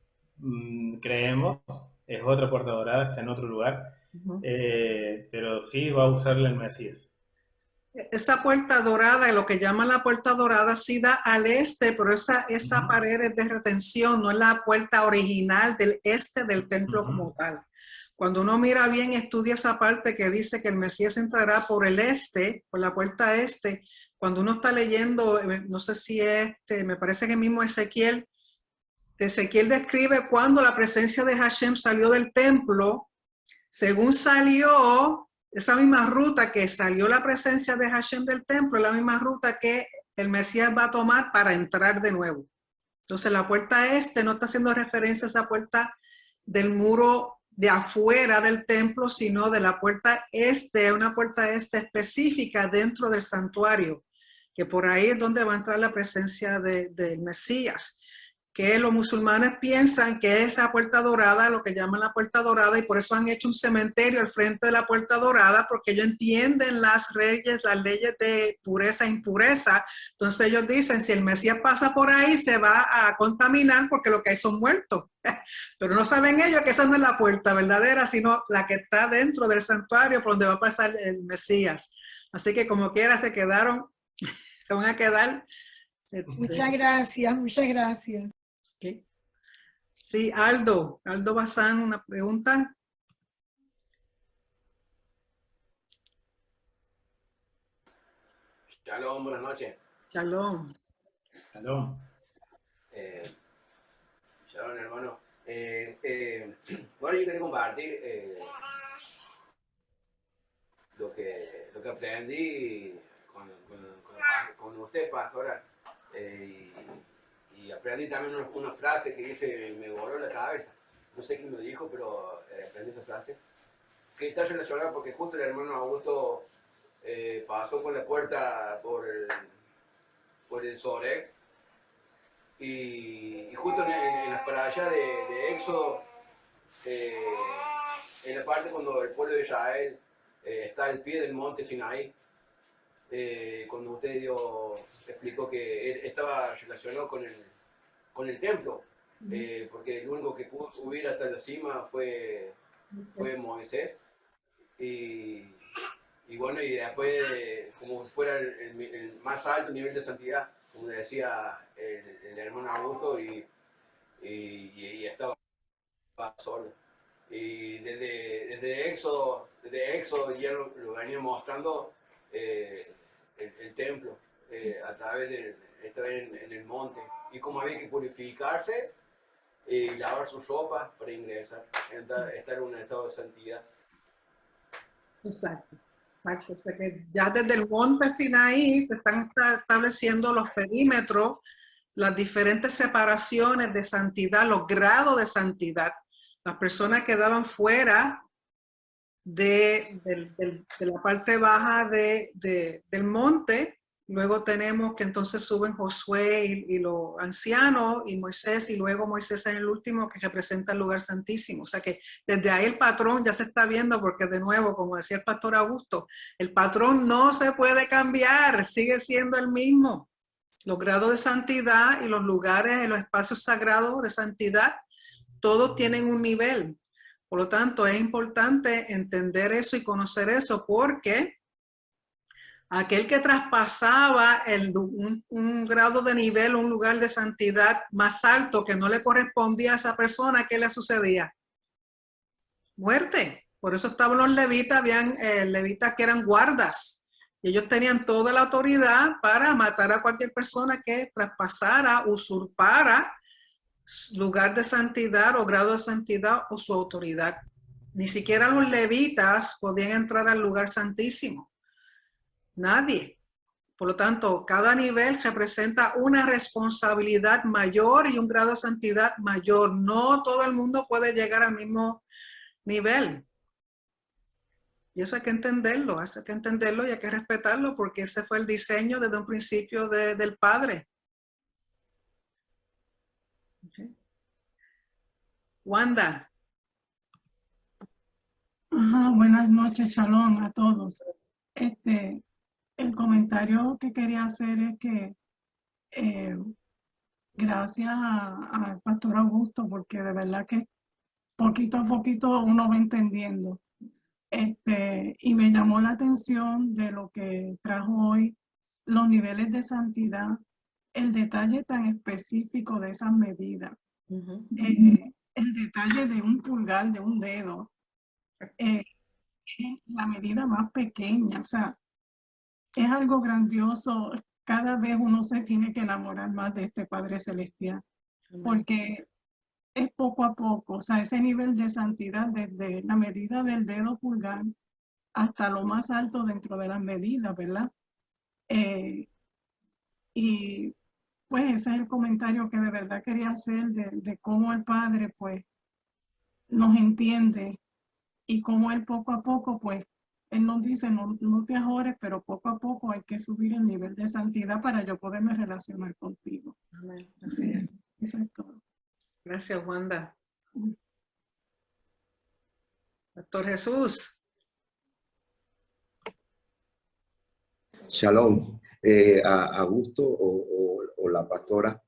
creemos, es otra puerta dorada, está en otro lugar, pero sí va a usarla el Mesías. Esa puerta dorada, lo que llaman la puerta dorada, sí da al este, pero esa pared es de retención, no es la puerta original del este del templo como tal. Cuando uno mira bien, estudia esa parte que dice que el Mesías entrará por el este, por la puerta este. Cuando uno está leyendo, no sé si me parece que mismo Ezequiel describe cuando la presencia de Hashem salió del templo. Según salió, esa misma ruta que salió la presencia de Hashem del templo, es la misma ruta que el Mesías va a tomar para entrar de nuevo. Entonces la puerta este no está haciendo referencia a esa puerta del muro de afuera del templo, sino de la puerta este, una puerta este específica dentro del santuario, que por ahí es donde va a entrar la presencia del Mesías, que los musulmanes piensan que es esa puerta dorada, lo que llaman la puerta dorada, y por eso han hecho un cementerio al frente de la puerta dorada, porque ellos entienden las leyes de pureza e impureza. Entonces ellos dicen, si el Mesías pasa por ahí, se va a contaminar porque lo que hay son muertos. Pero no saben ellos que esa no es la puerta verdadera, sino la que está dentro del santuario por donde va a pasar el Mesías. Así que como quiera se van a quedar. Muchas gracias, muchas gracias. Okay. Sí, Aldo Bazán, una pregunta. Shalom, buenas noches. Shalom. Shalom. Shalom, hermano. Ahora yo quiero compartir lo que aprendí con usted, pastora. Y aprendí también una frase que dice, me voló la cabeza. No sé quién lo dijo, pero aprendí esa frase. Que está relacionada porque justo el hermano Augusto pasó por la puerta por el Sorek. Y justo en las playas de Éxodo, en la parte cuando el pueblo de Israel está al pie del monte Sinaí, cuando usted explicó que él estaba relacionado con el templo, porque el único que pudo subir hasta la cima fue Moisés, y bueno, y después, como fuera el más alto nivel de santidad, como decía el hermano Augusto, y estaba solo. Y desde Éxodo ya lo venía mostrando el templo a través de estar en el monte, y cómo había que purificarse y lavar sus ropas para ingresar, estar en un estado de santidad. Exacto, exacto. O sea que ya desde el monte Sinaí se están estableciendo los perímetros, las diferentes separaciones de santidad, los grados de santidad. Las personas quedaban fuera de la parte baja del monte. Luego tenemos que entonces suben Josué y los ancianos y Moisés, y luego Moisés es el último que representa el lugar santísimo. O sea que desde ahí el patrón ya se está viendo, porque de nuevo, como decía el pastor Augusto, el patrón no se puede cambiar, sigue siendo el mismo. Los grados de santidad y los lugares, los espacios sagrados de santidad, todos tienen un nivel. Por lo tanto, es importante entender eso y conocer eso, porque aquel que traspasaba un grado de nivel, un lugar de santidad más alto que no le correspondía a esa persona, ¿qué le sucedía? Muerte. Por eso estaban los levitas, habían levitas que eran guardas, y ellos tenían toda la autoridad para matar a cualquier persona que traspasara, usurpara lugar de santidad o grado de santidad o su autoridad. Ni siquiera los levitas podían entrar al lugar santísimo. Nadie. Por lo tanto, cada nivel representa una responsabilidad mayor y un grado de santidad mayor. No todo el mundo puede llegar al mismo nivel. Y eso hay que entenderlo, y hay que respetarlo, porque ese fue el diseño desde un principio del Padre. Okay. Wanda. Ajá, buenas noches, shalom a todos. El comentario que quería hacer es que gracias al pastor Augusto, porque de verdad que poquito a poquito uno va entendiendo. Y me llamó la atención de lo que trajo hoy, los niveles de santidad, el detalle tan específico de esas medidas. El detalle de un pulgar, de un dedo, es la medida más pequeña. O sea, es algo grandioso. Cada vez uno se tiene que enamorar más de este Padre Celestial, porque es poco a poco. O sea, ese nivel de santidad desde la medida del dedo pulgar hasta lo más alto dentro de las medidas, ¿verdad? Y pues ese es el comentario que de verdad quería hacer de cómo el Padre pues nos entiende, y cómo Él poco a poco pues Él nos dice, no te ajores, pero poco a poco hay que subir el nivel de santidad para yo poderme relacionar contigo. Amén. Así es. Eso es todo. Gracias, Wanda. Pastor Jesús. Shalom. A Augusto o la pastora,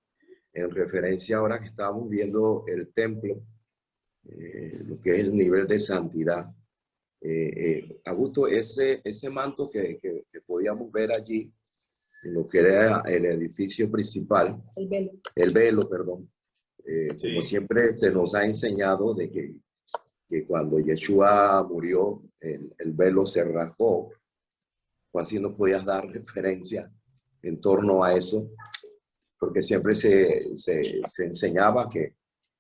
en referencia ahora que estábamos viendo el templo, lo que es el nivel de santidad. Augusto, ese manto que podíamos ver allí, en lo que era el edificio principal, el velo, perdón, Sí. como siempre se nos ha enseñado de que cuando Yeshua murió, el velo se rasgó, o así nos podías dar referencia en torno a eso, porque siempre se enseñaba que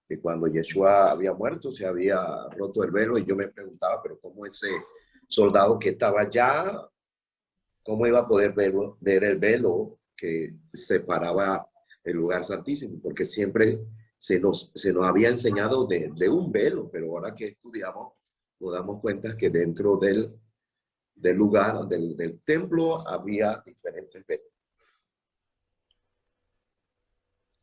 que cuando Yeshua había muerto se había roto el velo, y yo me preguntaba, pero ¿cómo ese soldado que estaba allá, cómo iba a poder ver el velo que separaba el lugar santísimo? Porque siempre se nos había enseñado de un velo, pero ahora que estudiamos nos damos cuenta que dentro del lugar, del templo, había diferentes velos.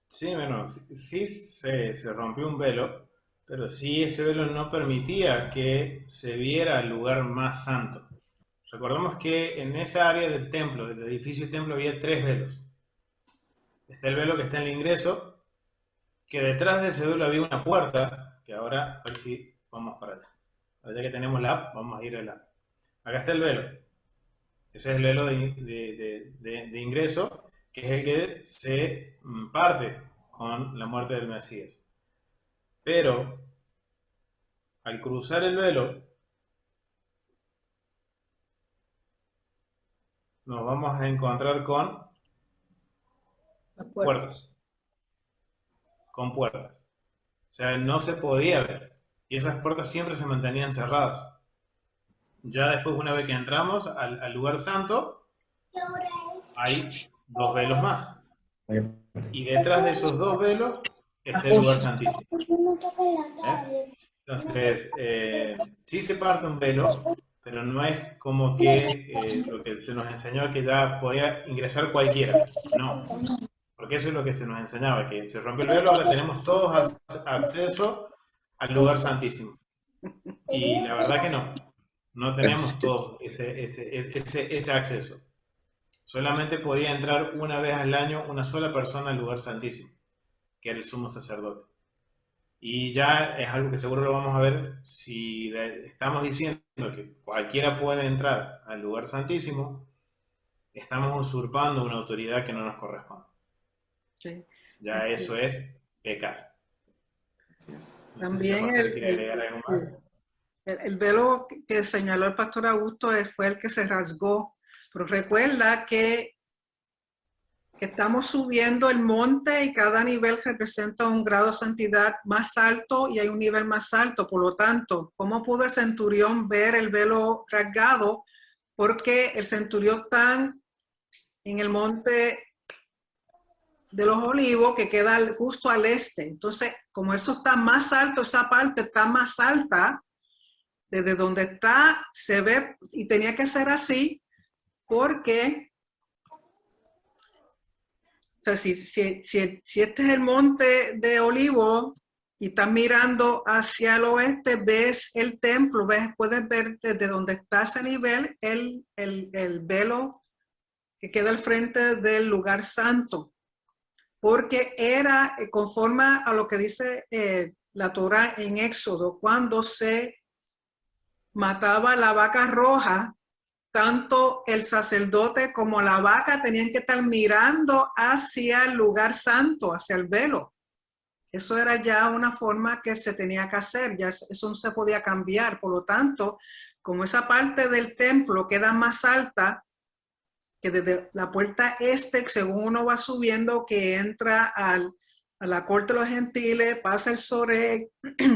Sí, bueno, sí se rompió un velo, pero sí ese velo no permitía que se viera el lugar más santo. Recordemos que en esa área del templo, del edificio del templo, había 3 velos. Está el velo que está en el ingreso, que detrás de ese velo había una puerta, que ahora, a ver si vamos para allá. Ahora ya que tenemos la app, vamos a ir a la app. Acá está el velo. Ese es el velo de ingreso, que es el que se parte con la muerte del Mesías. Pero al cruzar el velo, nos vamos a encontrar con puertas. Con puertas. O sea, no se podía ver. Y esas puertas siempre se mantenían cerradas. Ya después, una vez que entramos al lugar santo, hay 2 velos más. Y detrás de esos 2 velos está el lugar santísimo. Entonces, sí se parte un velo, pero no es como que lo que se nos enseñó, que ya podía ingresar cualquiera. No, porque eso es lo que se nos enseñaba, que se rompió el velo, ahora tenemos todos acceso al lugar santísimo. Y la verdad que no tenemos todos ese acceso. Solamente podía entrar una vez al año una sola persona al lugar santísimo, que era el sumo sacerdote. Y ya es algo que seguro lo vamos a ver si estamos diciendo que cualquiera puede entrar al lugar santísimo, estamos usurpando una autoridad que no nos corresponde. Sí. Ya eso es pecar. No sé si También la pastora quiere agregar algo más. el velo que señaló el pastor Augusto fue el que se rasgó. Pero recuerda que estamos subiendo el monte y cada nivel representa un grado de santidad más alto y hay un nivel más alto. Por lo tanto, ¿cómo pudo el centurión ver el velo rasgado? Porque el centurión está en el monte de los Olivos, que queda justo al este. Entonces, como eso está más alto, esa parte está más alta, desde donde está, se ve, y tenía que ser así, porque, o sea, si este es el monte de Olivos y estás mirando hacia el oeste, ves el templo, puedes ver desde donde está ese nivel el velo que queda al frente del lugar santo. Porque era conforme a lo que dice la Torá en Éxodo, cuando se mataba la vaca roja, tanto el sacerdote como la vaca tenían que estar mirando hacia el lugar santo, hacia el velo. Eso era ya una forma que se tenía que hacer, ya eso no se podía cambiar. Por lo tanto, como esa parte del templo queda más alta, que desde la puerta este, según uno va subiendo, que entra a la corte de los gentiles, pasa el Soreg,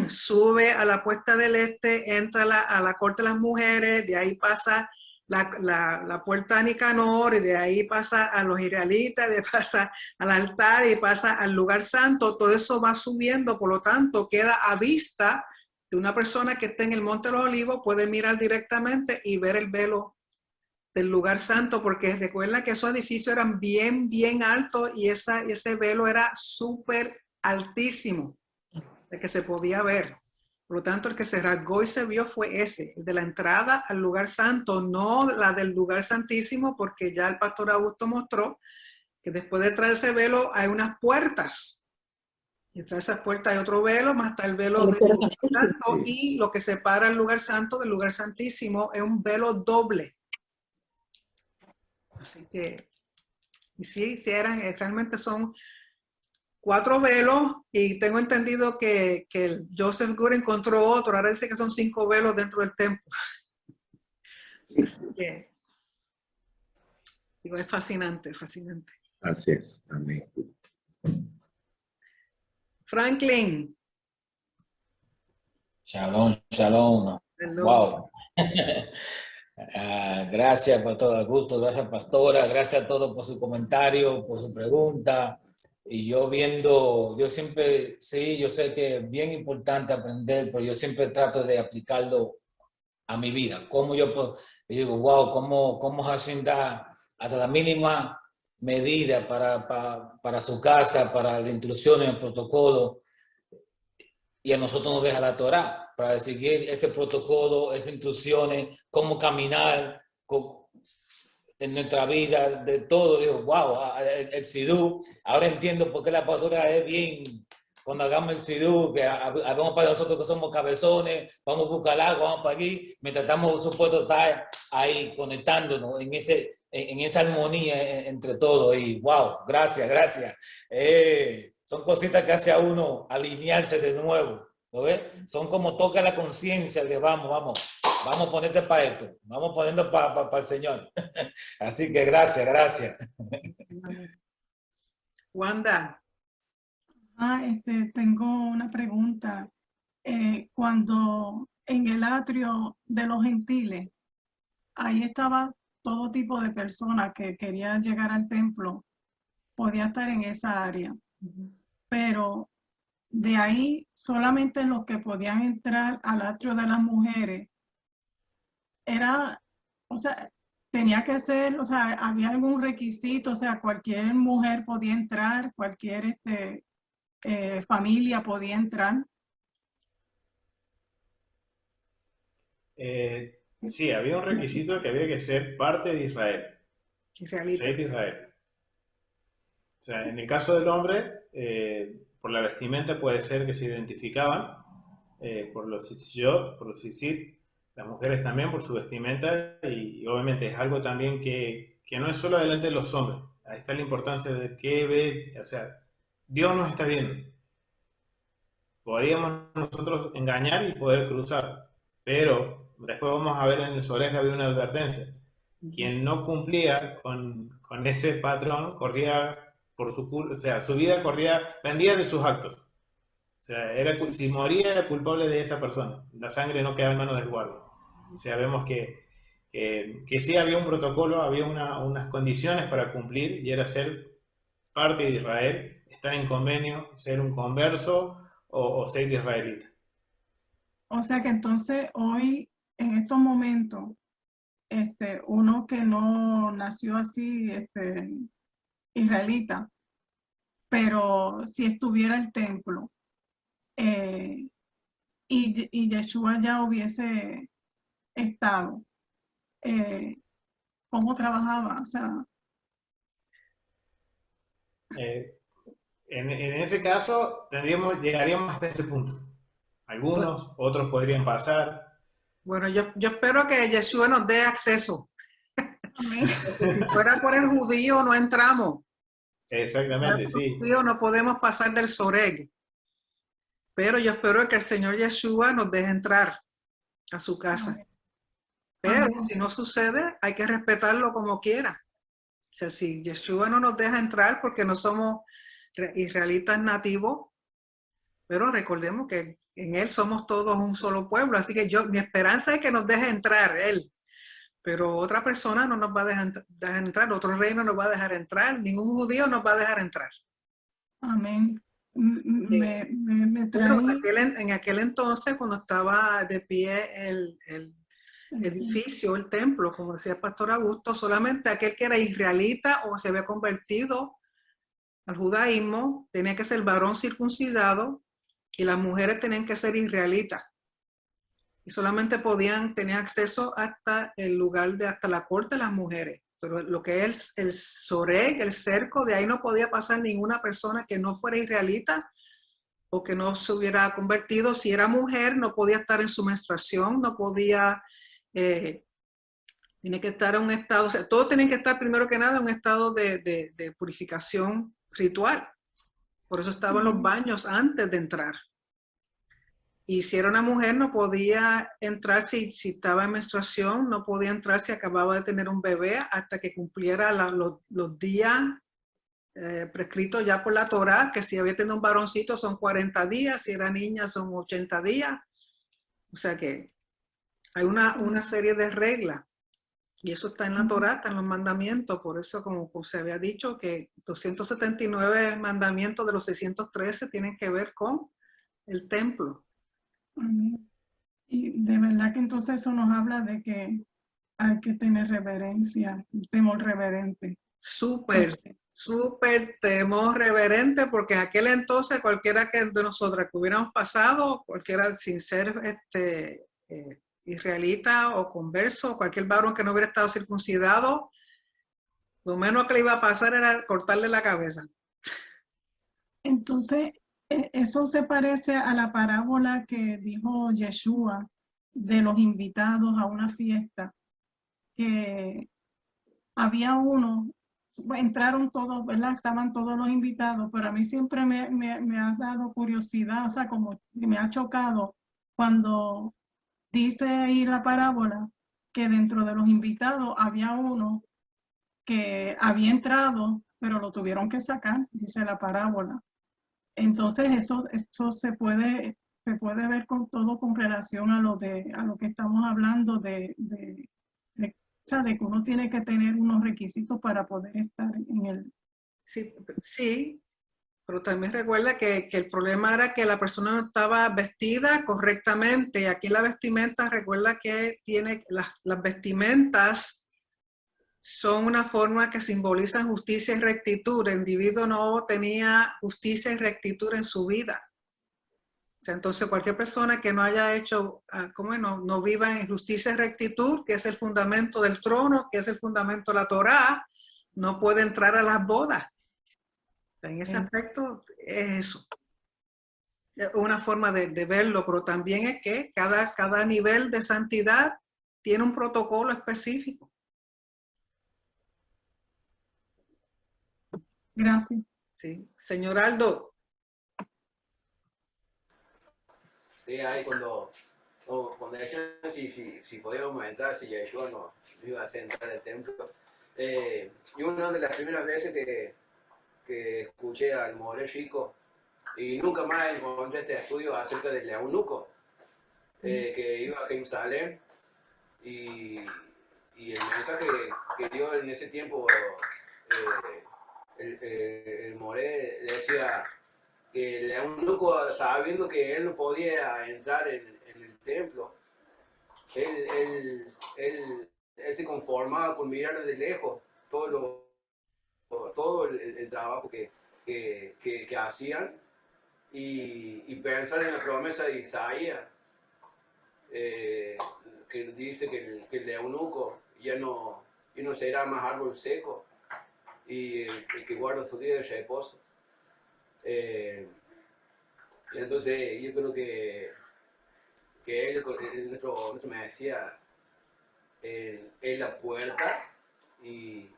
sube a la puerta del este, entra a la corte de las mujeres, de ahí pasa la puerta de Nicanor, y de ahí pasa a los israelitas, de pasa al altar y pasa al lugar santo. Todo eso va subiendo, por lo tanto queda a vista de una persona que esté en el Monte de los Olivos, puede mirar directamente y ver el velo del lugar santo, porque recuerda que esos edificios eran bien, bien altos y ese velo era súper altísimo, de que se podía ver. Por lo tanto, el que se rasgó y se vio fue ese, el de la entrada al lugar santo, no la del lugar santísimo, porque ya el pastor Augusto mostró que después detrás de ese velo hay unas puertas. Y detrás de esas puertas hay otro velo, más está el velo del lugar santo, y lo que separa el lugar santo del lugar santísimo es un velo doble. Así que, y sí, realmente son 4 velos, y tengo entendido que el Joseph Good encontró otro, ahora dice que son 5 velos dentro del templo. Así que, digo, es fascinante, fascinante. Así es, amén. Franklin, Shalom, shalom. Hello. Wow. Gracias, Pastor Augusto, gracias, Pastora, gracias a todos por su comentario, por su pregunta. Y yo siempre, sí, yo sé que es bien importante aprender, pero yo siempre trato de aplicarlo a mi vida. Yo digo, wow, cómo Hashem da hasta la mínima medida para su casa, para la instrucción, el protocolo. Y a nosotros nos deja la Torá para seguir ese protocolo, esas instrucciones, cómo caminar en nuestra vida, de todo. Digo, wow, el sidú. Ahora entiendo por qué la pastora es bien, cuando hagamos el sidú, que hagamos para nosotros que somos cabezones, vamos a buscar agua, vamos para allí, mientras estamos supuestos estar ahí conectándonos en esa armonía entre todos. Y wow, gracias. Son cositas que hace a uno alinearse de nuevo, ¿lo ves? Son como toca la conciencia de vamos a ponerte para esto, vamos poniendo para el Señor. Así que gracias. Wanda. Tengo una pregunta. Cuando en el atrio de los gentiles, ahí estaba todo tipo de personas que querían llegar al templo, podía estar en esa área. Pero de ahí solamente los que podían entrar al atrio de las mujeres tenía que ser, había algún requisito, cualquier mujer podía entrar, cualquier familia podía entrar. Sí, había un requisito que había que ser parte de Israel. Israelita. Ser de Israel. O sea, en el caso del hombre, por la vestimenta puede ser que se identificaban por los tzitzit, por los tzitzit, las mujeres también por su vestimenta, y obviamente es algo también que no es solo delante de los hombres. Ahí está la importancia de que ve, o sea, Dios nos está viendo. Podíamos nosotros engañar y poder cruzar, pero después vamos a ver en el Soreg que había una advertencia. Quien no cumplía con ese patrón corría por su culpa, o sea, su vida pendía de sus actos. O sea, si moría era culpable de esa persona. La sangre no quedaba en manos del guardia. O sea, vemos que sí había un protocolo, había unas condiciones para cumplir, y era ser parte de Israel, estar en convenio, ser un converso o ser israelita. O sea que entonces hoy, en estos momentos, uno que no nació así, israelita, pero si estuviera el templo y Yeshua ya hubiese estado, ¿cómo trabajaba? O sea, en ese caso llegaríamos hasta ese punto. Algunos, otros podrían pasar. Bueno, yo espero que Yeshua nos dé acceso. amén. Si fuera por el judío, no entramos. Exactamente, sí. El judío no podemos pasar del Soreg. Pero yo espero que el Señor Yeshua nos deje entrar a su casa. Amén. Pero Amén. si no sucede, hay que respetarlo como quiera. O sea, si Yeshua no nos deja entrar porque no somos israelitas nativos, pero recordemos que en Él somos todos un solo pueblo. Así que mi esperanza es que nos deje entrar Él. Pero otra persona no nos va a dejar entrar, otro reino nos va a dejar entrar, ningún judío nos va a dejar entrar. Amén. Me Pero traí. en aquel entonces, cuando estaba de pie el edificio, el templo, como decía el pastor Augusto, solamente aquel que era israelita o se había convertido al judaísmo tenía que ser varón circuncidado, y las mujeres tenían que ser israelitas. Y solamente tener acceso hasta el lugar hasta la corte de las mujeres. Pero lo que es el Soreg, el cerco, de ahí no podía pasar ninguna persona que no fuera israelita o que no se hubiera convertido. Si era mujer, no podía estar en su menstruación, no podía, tiene que estar en un estado, o sea, todos tienen que estar primero que nada en un estado de purificación ritual. Por eso estaban los baños antes de entrar. Y si era una mujer, no podía entrar si estaba en menstruación, no podía entrar si acababa de tener un bebé hasta que cumpliera los días prescritos ya por la Torá, que si había tenido un varoncito son 40 días, si era niña son 80 días. O sea que hay una serie de reglas. Y eso está en la Torá, está en los mandamientos. Por eso, como se había dicho, que 279 mandamientos de los 613 tienen que ver con el templo. Amén. Y de verdad que entonces eso nos habla de que hay que tener reverencia, temor reverente. Súper temor reverente, porque en aquel entonces cualquiera que de nosotras que hubiéramos pasado, cualquiera sin ser israelita o converso, cualquier varón que no hubiera estado circuncidado, lo menos que le iba a pasar era cortarle la cabeza. Entonces, eso se parece a la parábola que dijo Yeshua de los invitados a una fiesta, que había uno, entraron todos, ¿verdad? Estaban todos los invitados, pero a mí siempre me ha dado curiosidad, o sea, como me ha chocado cuando dice ahí la parábola que dentro de los invitados había uno que había entrado, pero lo tuvieron que sacar, dice la parábola. Entonces eso se puede ver con todo con relación a lo que estamos hablando o sea, de que uno tiene que tener unos requisitos para poder estar en el... Sí, pero también recuerda que el problema era que la persona no estaba vestida correctamente. Aquí la vestimenta, recuerda que tiene las vestimentas son una forma que simbolizan justicia y rectitud. El individuo no tenía justicia y rectitud en su vida. O sea, entonces cualquier persona que no haya hecho, no viva en justicia y rectitud, que es el fundamento del trono, que es el fundamento de la Torá, no puede entrar a las bodas. O sea, en ese aspecto es eso. Es una forma de verlo, pero también es que cada nivel de santidad tiene un protocolo específico. Gracias. Sí. Señor Aldo. Sí, ahí cuando decían si podíamos entrar, si Yeshua nos iba a hacer entrar al templo. Y una de las primeras veces que escuché al More Chico, y nunca más encontré este estudio acerca del eunuco, que iba a Jerusalén, y el mensaje que dio en ese tiempo el More decía que el eunuco, sabiendo que él no podía entrar en el templo, él se conformaba con mirar desde lejos todo el trabajo que hacían y pensar en la promesa de Isaías, que dice que el eunuco ya no será más árbol seco y el que guarda su día de reposo. Y entonces yo creo que él nuestro me decía, es la puerta y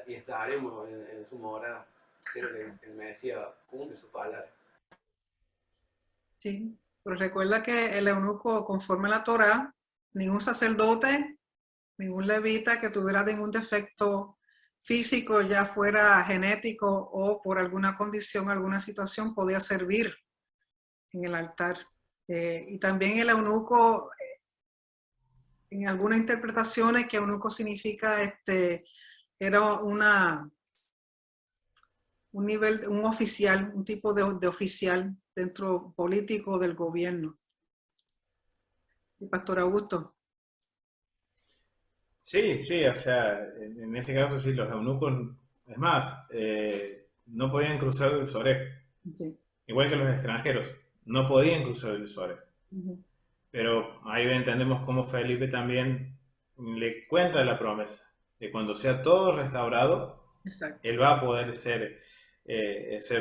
estaremos en su morada. Creo que él me decía, cumple su palabra. Sí, pero recuerda que el eunuco, conforme a la Torá, ningún sacerdote, ningún levita que tuviera ningún defecto físico, ya fuera genético o por alguna condición, alguna situación, podía servir en el altar. Y también el eunuco, en algunas interpretaciones, que eunuco significa, era un oficial, un tipo de oficial dentro político del gobierno. Sí, Pastor Augusto. Sí, o sea, en ese caso sí, los eunucos, es más, no podían cruzar el Soré, Sí. igual que los extranjeros, no podían cruzar el Soré. Pero ahí entendemos cómo Felipe también le cuenta la promesa de cuando sea todo restaurado, Exacto. él va a poder ser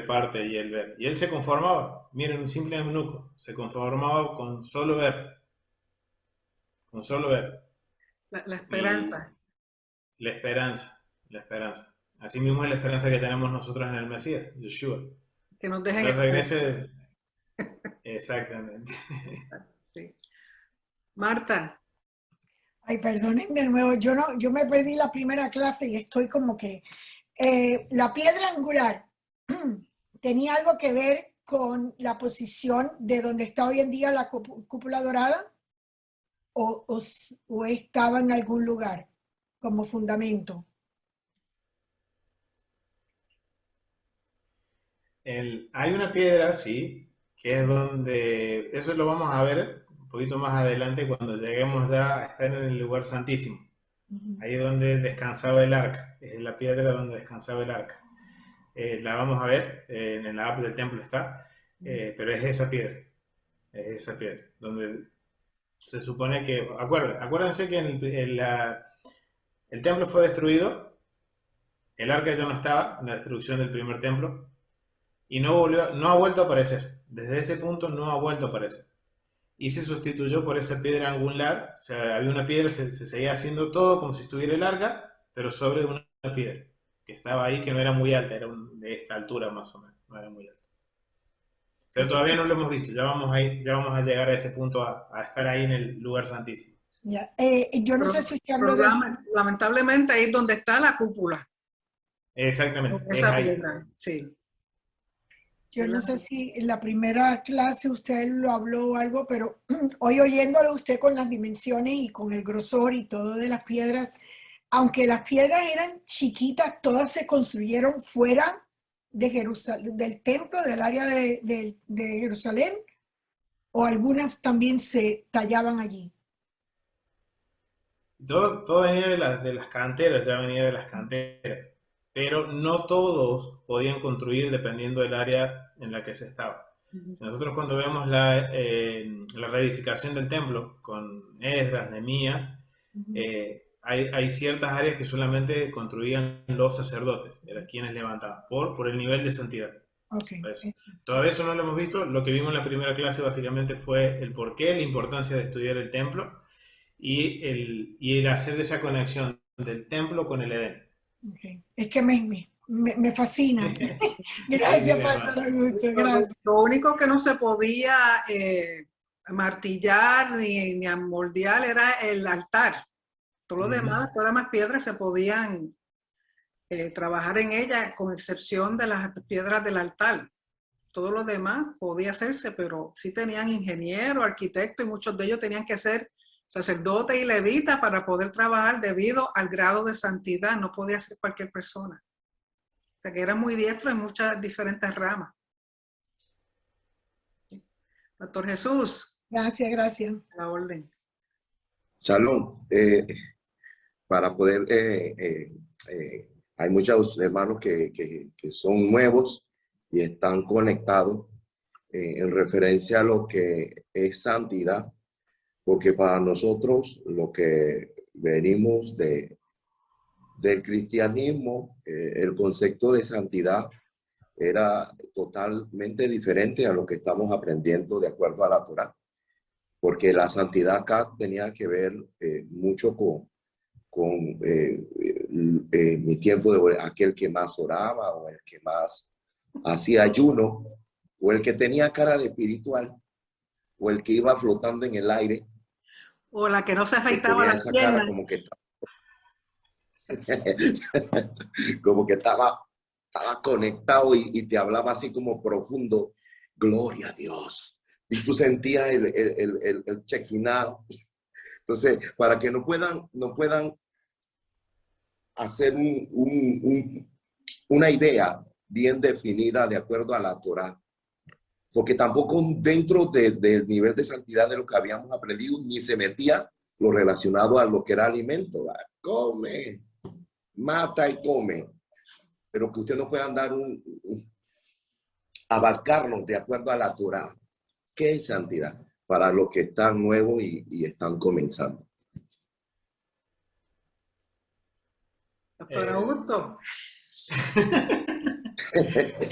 parte y él ver. Y él se conformaba, miren, un simple eunuco, se conformaba con solo ver. Con solo ver. La esperanza. Y la esperanza. Así mismo es la esperanza que tenemos nosotros en el Mesías, Yeshua. Que nos dejen Que regrese. Exactamente. Sí. Marta. Ay, perdónenme de nuevo, yo me perdí la primera clase y estoy como que... la piedra angular tenía algo que ver con la posición de donde está hoy en día la cúpula dorada. o estaba en algún lugar como fundamento? Hay una piedra, sí, que es donde, eso lo vamos a ver un poquito más adelante cuando lleguemos ya a estar en el lugar santísimo. Ahí es donde descansaba el arca, es la piedra donde descansaba el arca. La vamos a ver, en la app del templo está, pero es esa piedra, donde se supone que, acuérdense que el templo fue destruido, el arca ya no estaba en la destrucción del primer templo, y no ha vuelto a aparecer. Desde ese punto no ha vuelto a aparecer. Y se sustituyó por esa piedra angular, o sea, había una piedra, se seguía haciendo todo como si estuviera el arca, pero sobre una piedra que estaba ahí, que no era muy alta, era de esta altura más o menos, no era muy alta. Pero todavía no lo hemos visto, ya vamos a llegar a ese punto, a estar ahí en el lugar santísimo. Ya. Yo no sé si usted habló Pero de... lamentablemente ahí es donde está la cúpula. Exactamente, es Esa ahí. piedra, sí. Yo no sé si en la primera clase usted lo habló o algo, pero hoy oyéndolo usted con las dimensiones y con el grosor y todo de las piedras, aunque las piedras eran chiquitas, todas se construyeron fuera de Jerusalén, del templo, del área de Jerusalén, o algunas también se tallaban allí. Todo venía de las canteras, ya venía de las canteras, pero no todos podían construir dependiendo del área en la que se estaba. Nosotros cuando vemos la reedificación del templo con Esdras, Nehemías, hay ciertas áreas que solamente construían los sacerdotes, eran quienes levantaban, por el nivel de santidad. Okay. Todavía eso no lo hemos visto, lo que vimos en la primera clase básicamente fue el porqué, la importancia de estudiar el templo y el hacer esa conexión del templo con el Edén. Okay. Es que me fascina. Gracias, Pastor Augusto. Gracias. Lo único que no se podía martillar ni amoldear era el altar. Todo lo demás, todas las demás piedras se podían trabajar en ella, con excepción de las piedras del altar. Todo lo demás podía hacerse, pero sí tenían ingenieros, arquitectos, y muchos de ellos tenían que ser sacerdotes y levitas para poder trabajar debido al grado de santidad. No podía ser cualquier persona. O sea que era muy diestro en muchas diferentes ramas. Pastor Jesús. Gracias. La orden. Shalom. Para poder, hay muchos hermanos que son nuevos y están conectados en referencia a lo que es santidad, porque para nosotros lo que venimos del cristianismo, el concepto de santidad era totalmente diferente a lo que estamos aprendiendo de acuerdo a la Torá, porque la santidad acá tenía que ver mucho con mi tiempo de aquel que más oraba o el que más hacía ayuno o el que tenía cara de espiritual o el que iba flotando en el aire. O la que no se afeitaba la pierna. Como que estaba conectado y te hablaba así como profundo, gloria a Dios. Y tú sentías el chequinado. Entonces, para que no puedan hacer una idea bien definida de acuerdo a la Torá, porque tampoco dentro del nivel de santidad de lo que habíamos aprendido, ni se metía lo relacionado a lo que era alimento. Come, mata y come. Pero que ustedes no puedan dar abarcarnos de acuerdo a la Torá. ¿Qué es santidad? Para los que están nuevos y están comenzando. Pastor Augusto.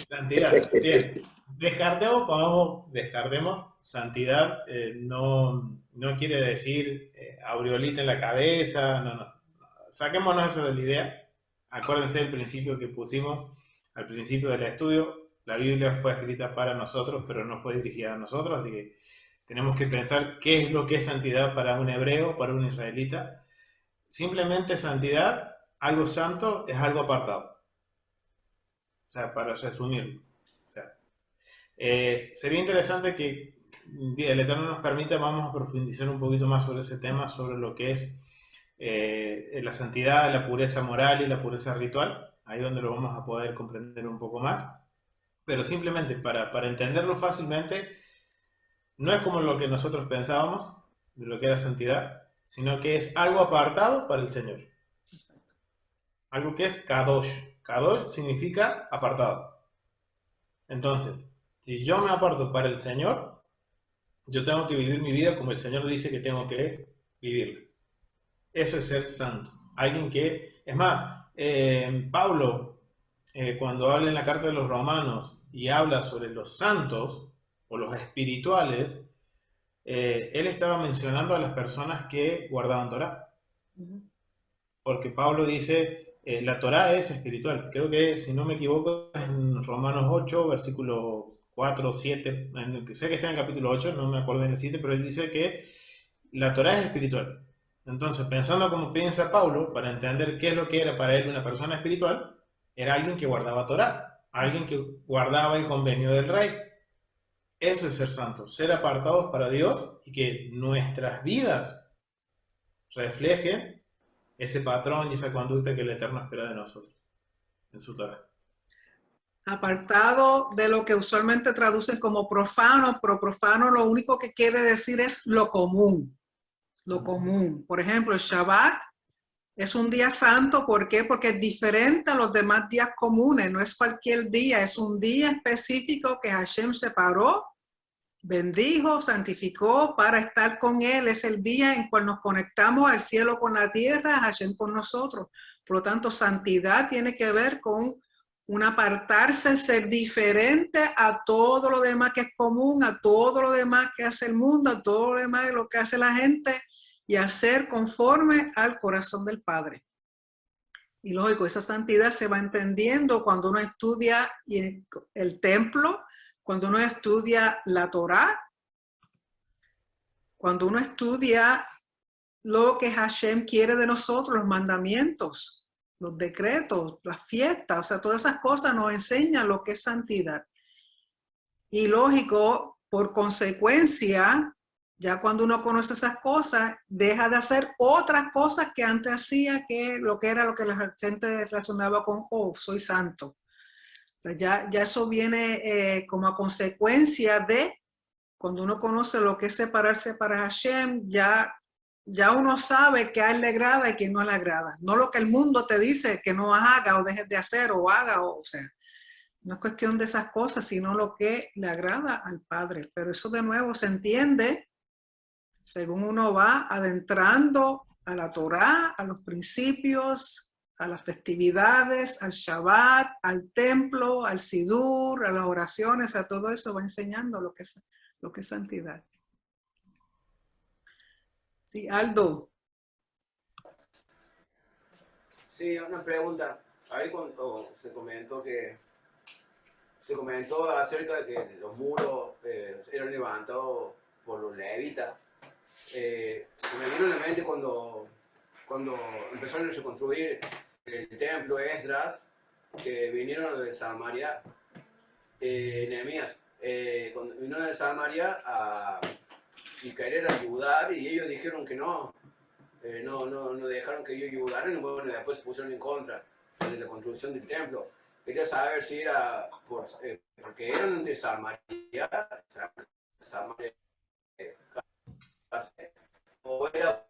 Santidad, bien. Descartemos. Santidad no quiere decir aureolita en la cabeza, no. Saquémonos eso de la idea. Acuérdense del principio que pusimos al principio del estudio. La Biblia fue escrita para nosotros, pero no fue dirigida a nosotros, así que tenemos que pensar qué es lo que es santidad para un hebreo, para un israelita. Simplemente santidad, algo santo, es algo apartado. O sea, para resumirlo. O sea, sería interesante que el Eterno nos permite, vamos a profundizar un poquito más sobre ese tema, sobre lo que es la santidad, la pureza moral y la pureza ritual. Ahí donde lo vamos a poder comprender un poco más. Pero simplemente para entenderlo fácilmente, no es como lo que nosotros pensábamos de lo que era santidad, sino que es algo apartado para el Señor. Algo que es kadosh. Kadosh significa apartado. Entonces, si yo me aparto para el Señor, yo tengo que vivir mi vida como el Señor dice que tengo que vivirla. Eso es ser santo. Alguien que, es más, Pablo, cuando habla en la carta de los Romanos y habla sobre los santos o los espirituales, él estaba mencionando a las personas que guardaban Torá. Porque Pablo dice, la Torá es espiritual. Creo que, si no me equivoco, es en Romanos 8, versículo 4, 7, sé que está en el capítulo 8, no me acuerdo en el 7, pero él dice que la Torá es espiritual. Entonces, pensando como piensa Pablo, para entender qué es lo que era para él una persona espiritual, era alguien que guardaba Torá, alguien que guardaba el convenio del rey. Eso es ser santos, ser apartados para Dios y que nuestras vidas reflejen ese patrón y esa conducta que el Eterno espera de nosotros en su Torá. Apartado de lo que usualmente traducen como profano, pero profano lo único que quiere decir es lo común. Lo común. Por ejemplo, el Shabbat es un día santo. ¿Por qué? Porque es diferente a los demás días comunes. No es cualquier día, es un día específico que Hashem separó, bendijo, santificó para estar con Él. Es el día en cual nos conectamos al cielo con la tierra, Hashem con nosotros. Por lo tanto, santidad tiene que ver con un apartarse, ser diferente a todo lo demás que es común, a todo lo demás que hace el mundo, a todo lo demás lo que hace la gente, y hacer conforme al corazón del Padre. Y lógico, esa santidad se va entendiendo cuando uno estudia el templo, cuando uno estudia la Torá, cuando uno estudia lo que Hashem quiere de nosotros, los mandamientos, los decretos, las fiestas, o sea, todas esas cosas nos enseñan lo que es santidad. Y lógico, por consecuencia, ya cuando uno conoce esas cosas, deja de hacer otras cosas que antes hacía, que era lo que la gente relacionaba con, oh, soy santo. O sea, ya eso viene como a consecuencia de, cuando uno conoce lo que es separarse para Hashem, ya uno sabe que a él le agrada y que no le agrada. No lo que el mundo te dice que no haga o dejes de hacer o haga, o sea, no es cuestión de esas cosas, sino lo que le agrada al Padre. Pero eso de nuevo se entiende según uno va adentrando a la Torá, a los principios, a las festividades, al Shabbat, al templo, al Sidur, a las oraciones, a todo eso va enseñando lo que es santidad. Sí, Aldo. Sí, una pregunta. Ahí cuando se comentó acerca de que los muros eran levantados por los levitas. Me vino a la mente cuando empezaron a reconstruir el templo Esdras, que vinieron de Samaria, Nehemías, cuando vinieron de Samaria y querer ayudar, y ellos dijeron que no dejaron que ellos ayudaran, y bueno, después se pusieron en contra de la construcción del templo. Quería saber si era porque eran de Samaria, o era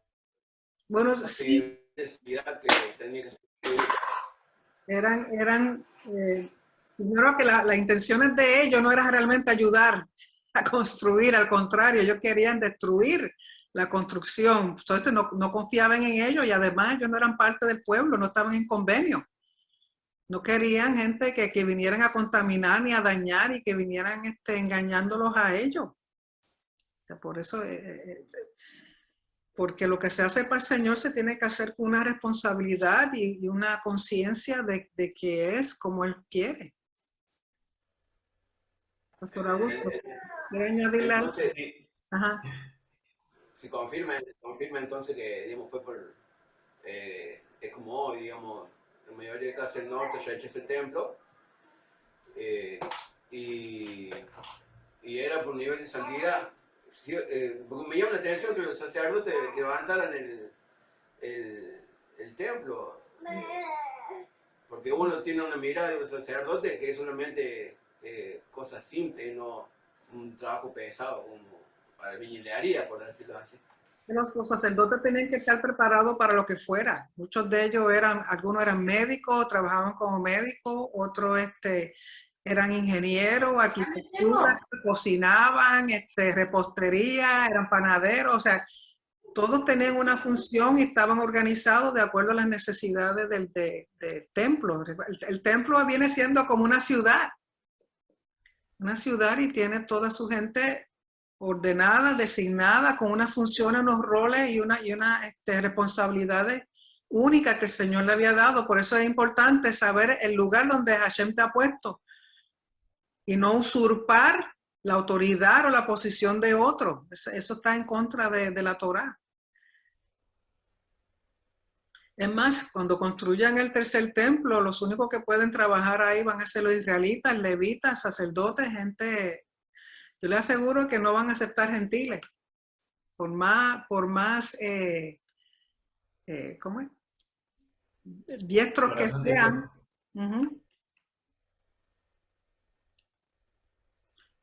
bueno, sí, necesidad que tenía que ser. Eran primero que las intenciones de ellos no eran realmente ayudar a construir, al contrario, ellos querían destruir la construcción. Entonces no confiaban en ellos, y además ellos no eran parte del pueblo, no estaban en convenio. No querían gente que vinieran a contaminar ni a dañar, y que vinieran engañándolos a ellos. O sea, por eso, porque lo que se hace para el Señor se tiene que hacer con una responsabilidad y una conciencia de que es como Él quiere. Pastor Augusto, ¿quiere añadirle algo? Ajá. Si confirma entonces que, digamos, fue por, es como hoy, digamos, la mayoría de casas del norte ya ha hecho ese templo, y era por nivel de santidad, porque me llama la atención que los sacerdotes levantaran el templo. Porque uno tiene una mirada de un sacerdote que es solamente cosas simples, no un trabajo pesado como para albañilería, por decirlo así. Los sacerdotes tenían que estar preparados para lo que fuera. Muchos de ellos algunos eran médicos, trabajaban como médicos, otros eran ingenieros, arquitectura, cocinaban, repostería, eran panaderos, o sea, todos tenían una función y estaban organizados de acuerdo a las necesidades del templo. El templo viene siendo como una ciudad y tiene toda su gente ordenada, designada, con unas funciones, unos roles y una responsabilidades únicas que el Señor le había dado. Por eso es importante saber el lugar donde Hashem te ha puesto y no usurpar la autoridad o la posición de otro. Eso está en contra de la Torá. Es más, cuando construyan el tercer templo, los únicos que pueden trabajar ahí van a ser los israelitas, levitas, sacerdotes, gente. Yo les aseguro que no van a aceptar gentiles, por más ¿cómo es? Diestros que sean.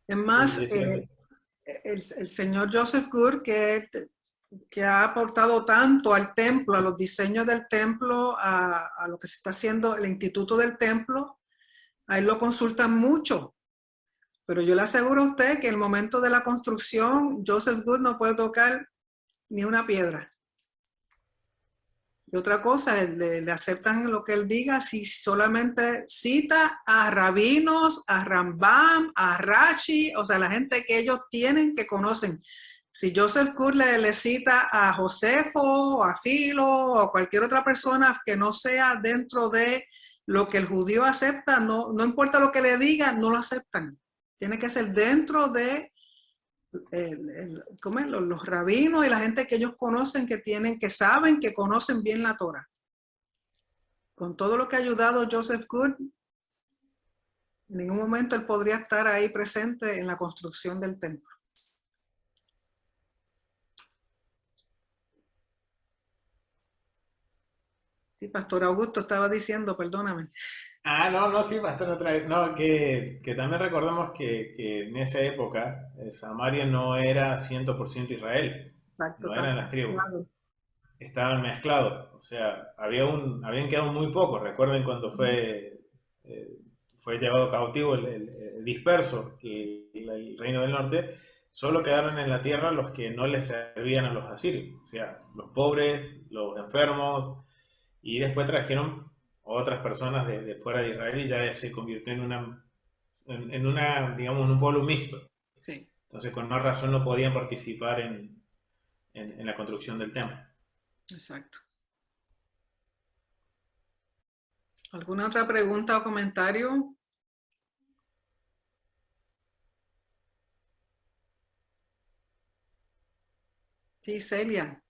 Es más, el señor Joseph Good, que ha aportado tanto al templo, a los diseños del templo, a lo que se está haciendo el Instituto del Templo, ahí lo consultan mucho. Pero yo le aseguro a usted que en el momento de la construcción, Joseph Good no puede tocar ni una piedra. Y otra cosa, le aceptan lo que él diga si solamente cita a rabinos, a Rambam, a Rashi, o sea, la gente que ellos tienen, que conocen. Si Joseph Good le cita a Josefo, a Filo, o a cualquier otra persona que no sea dentro de lo que el judío acepta, no importa lo que le diga, no lo aceptan. Tiene que ser dentro de los rabinos y la gente que ellos conocen, que saben, que conocen bien la Torah. Con todo lo que ha ayudado Joseph Good, en ningún momento él podría estar ahí presente en la construcción del templo. Sí, Pastor Augusto estaba diciendo, perdóname. No, sí, pastor, otra vez. No, que también recordemos que en esa época Samaria no era 100% Israel. Exacto, No eran las tribus. claro. Estaban mezclados. O sea, habían quedado muy pocos. Recuerden cuando fue llevado cautivo el disperso, el reino del norte. Solo quedaron en la tierra los que no les servían a los asirios. O sea, los pobres, los enfermos. Y después trajeron otras personas de fuera de Israel y ya se convirtió en digamos, en un pueblo mixto. Sí. Entonces, con más razón no podían participar en la construcción del templo. Exacto. ¿Alguna otra pregunta o comentario? Sí, Celia.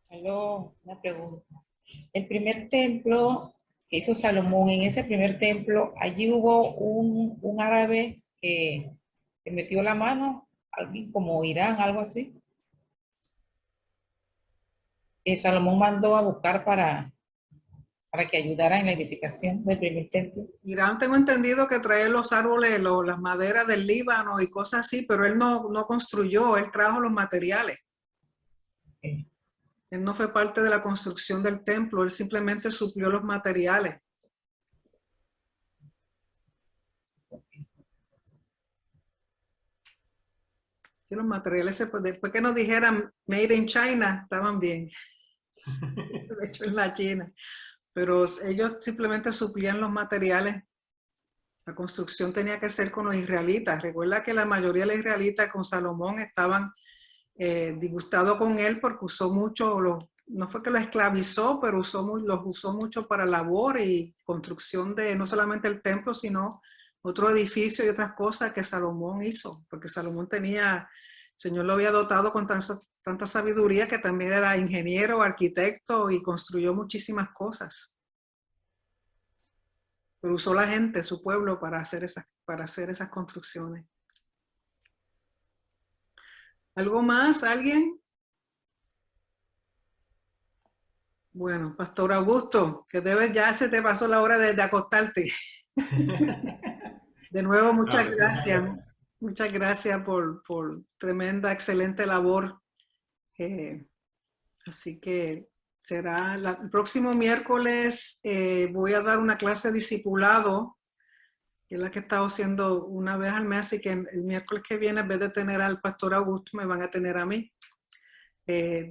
Aló, una pregunta. El primer templo que hizo Salomón, en ese primer templo, allí hubo un árabe que metió la mano, alguien como Irán, algo así. Que Salomón mandó a buscar para que ayudara en la edificación del primer templo. Irán, tengo entendido que trae los árboles, las maderas del Líbano y cosas así, pero él no construyó, él trajo los materiales. Okay. Él no fue parte de la construcción del templo, él simplemente suplió los materiales. Sí, los materiales, después que nos dijeran Made in China, estaban bien. De hecho, en la China. Pero ellos simplemente suplían los materiales. La construcción tenía que ser con los israelitas. Recuerda que la mayoría de los israelitas con Salomón estaban disgustados con él porque usó mucho, no fue que lo esclavizó, pero los usó mucho para labor y construcción de no solamente el templo, sino otro edificio y otras cosas que Salomón hizo. Porque Salomón el Señor lo había dotado con tanta sabiduría que también era ingeniero, arquitecto y construyó muchísimas cosas. Pero usó la gente, su pueblo, para hacer esas construcciones. ¿Algo más? ¿Alguien? Bueno, Pastor Augusto, que ya se te pasó la hora de acostarte. De nuevo, muchas pues, gracias. Muchas gracias por tremenda, excelente labor. Así que será el próximo miércoles. Voy a dar una clase de discipulado, que es la que he estado haciendo una vez al mes, así que el miércoles que viene, en vez de tener al Pastor Augusto, me van a tener a mí.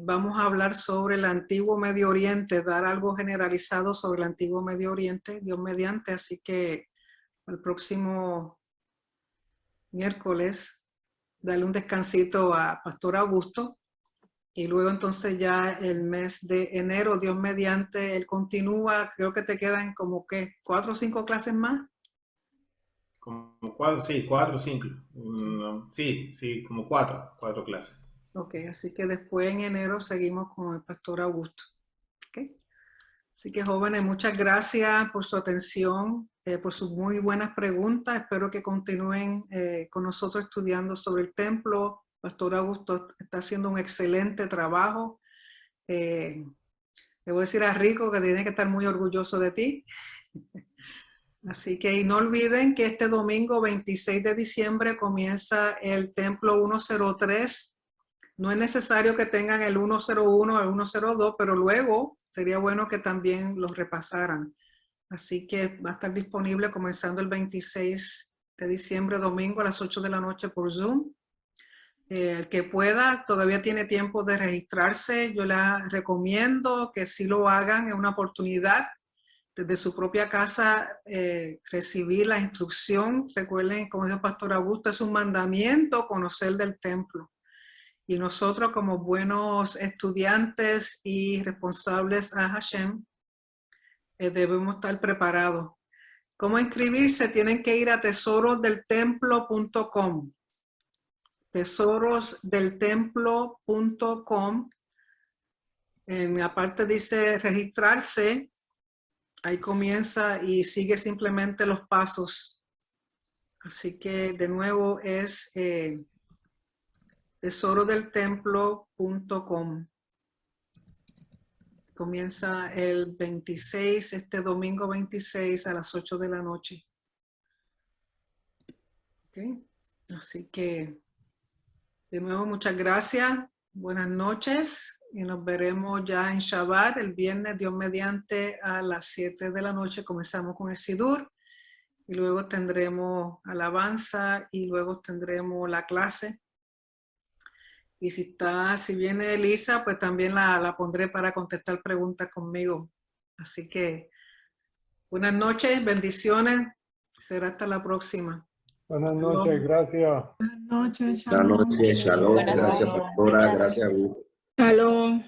Vamos a hablar sobre el Antiguo Medio Oriente, dar algo generalizado sobre el Antiguo Medio Oriente, Dios mediante, así que el próximo miércoles darle un descansito a Pastor Augusto y luego entonces ya el mes de enero, Dios mediante, él continúa. Creo que te quedan como que 4 o 5 clases más. Como 4, sí, 4 o 5. Sí, como 4 clases. Ok, así que después en enero seguimos con el Pastor Augusto. Okay. Así que jóvenes, muchas gracias por su atención, por sus muy buenas preguntas. Espero que continúen con nosotros estudiando sobre el templo. Pastor Augusto está haciendo un excelente trabajo. Le voy a decir a Rico que tiene que estar muy orgulloso de ti. Así que y no olviden que este domingo 26 de diciembre comienza el templo 103. No es necesario que tengan el 101 o el 102, pero luego sería bueno que también los repasaran. Así que va a estar disponible comenzando el 26 de diciembre, domingo a las 8 de la noche por Zoom. El que pueda, todavía tiene tiempo de registrarse. Yo les recomiendo que sí lo hagan. Es una oportunidad desde su propia casa recibir la instrucción. Recuerden, como dijo Pastor Augusto, es un mandamiento conocer del templo. Y nosotros como buenos estudiantes y responsables a Hashem, debemos estar preparados. ¿Cómo inscribirse? Tienen que ir a tesorosdeltemplo.com. Tesorosdeltemplo.com. En la parte dice registrarse. Ahí comienza y sigue simplemente los pasos. Así que de nuevo es tesorosdeltemplo.com. Comienza el 26, este domingo 26 a las 8 de la noche. Okay. Así que de nuevo muchas gracias. Buenas noches y nos veremos ya en Shabbat el viernes, Dios mediante, a las 7 de la noche. Comenzamos con el Sidur y luego tendremos alabanza y luego tendremos la clase. Y si viene Elisa, pues también la pondré para contestar preguntas conmigo. Así que buenas noches, bendiciones. Será hasta la próxima. Buenas noches, gracias. Buenas noches, Buenas noches, shalom. Buenas Gracias, noches. pastora. Gracias, Augusto. Shalom.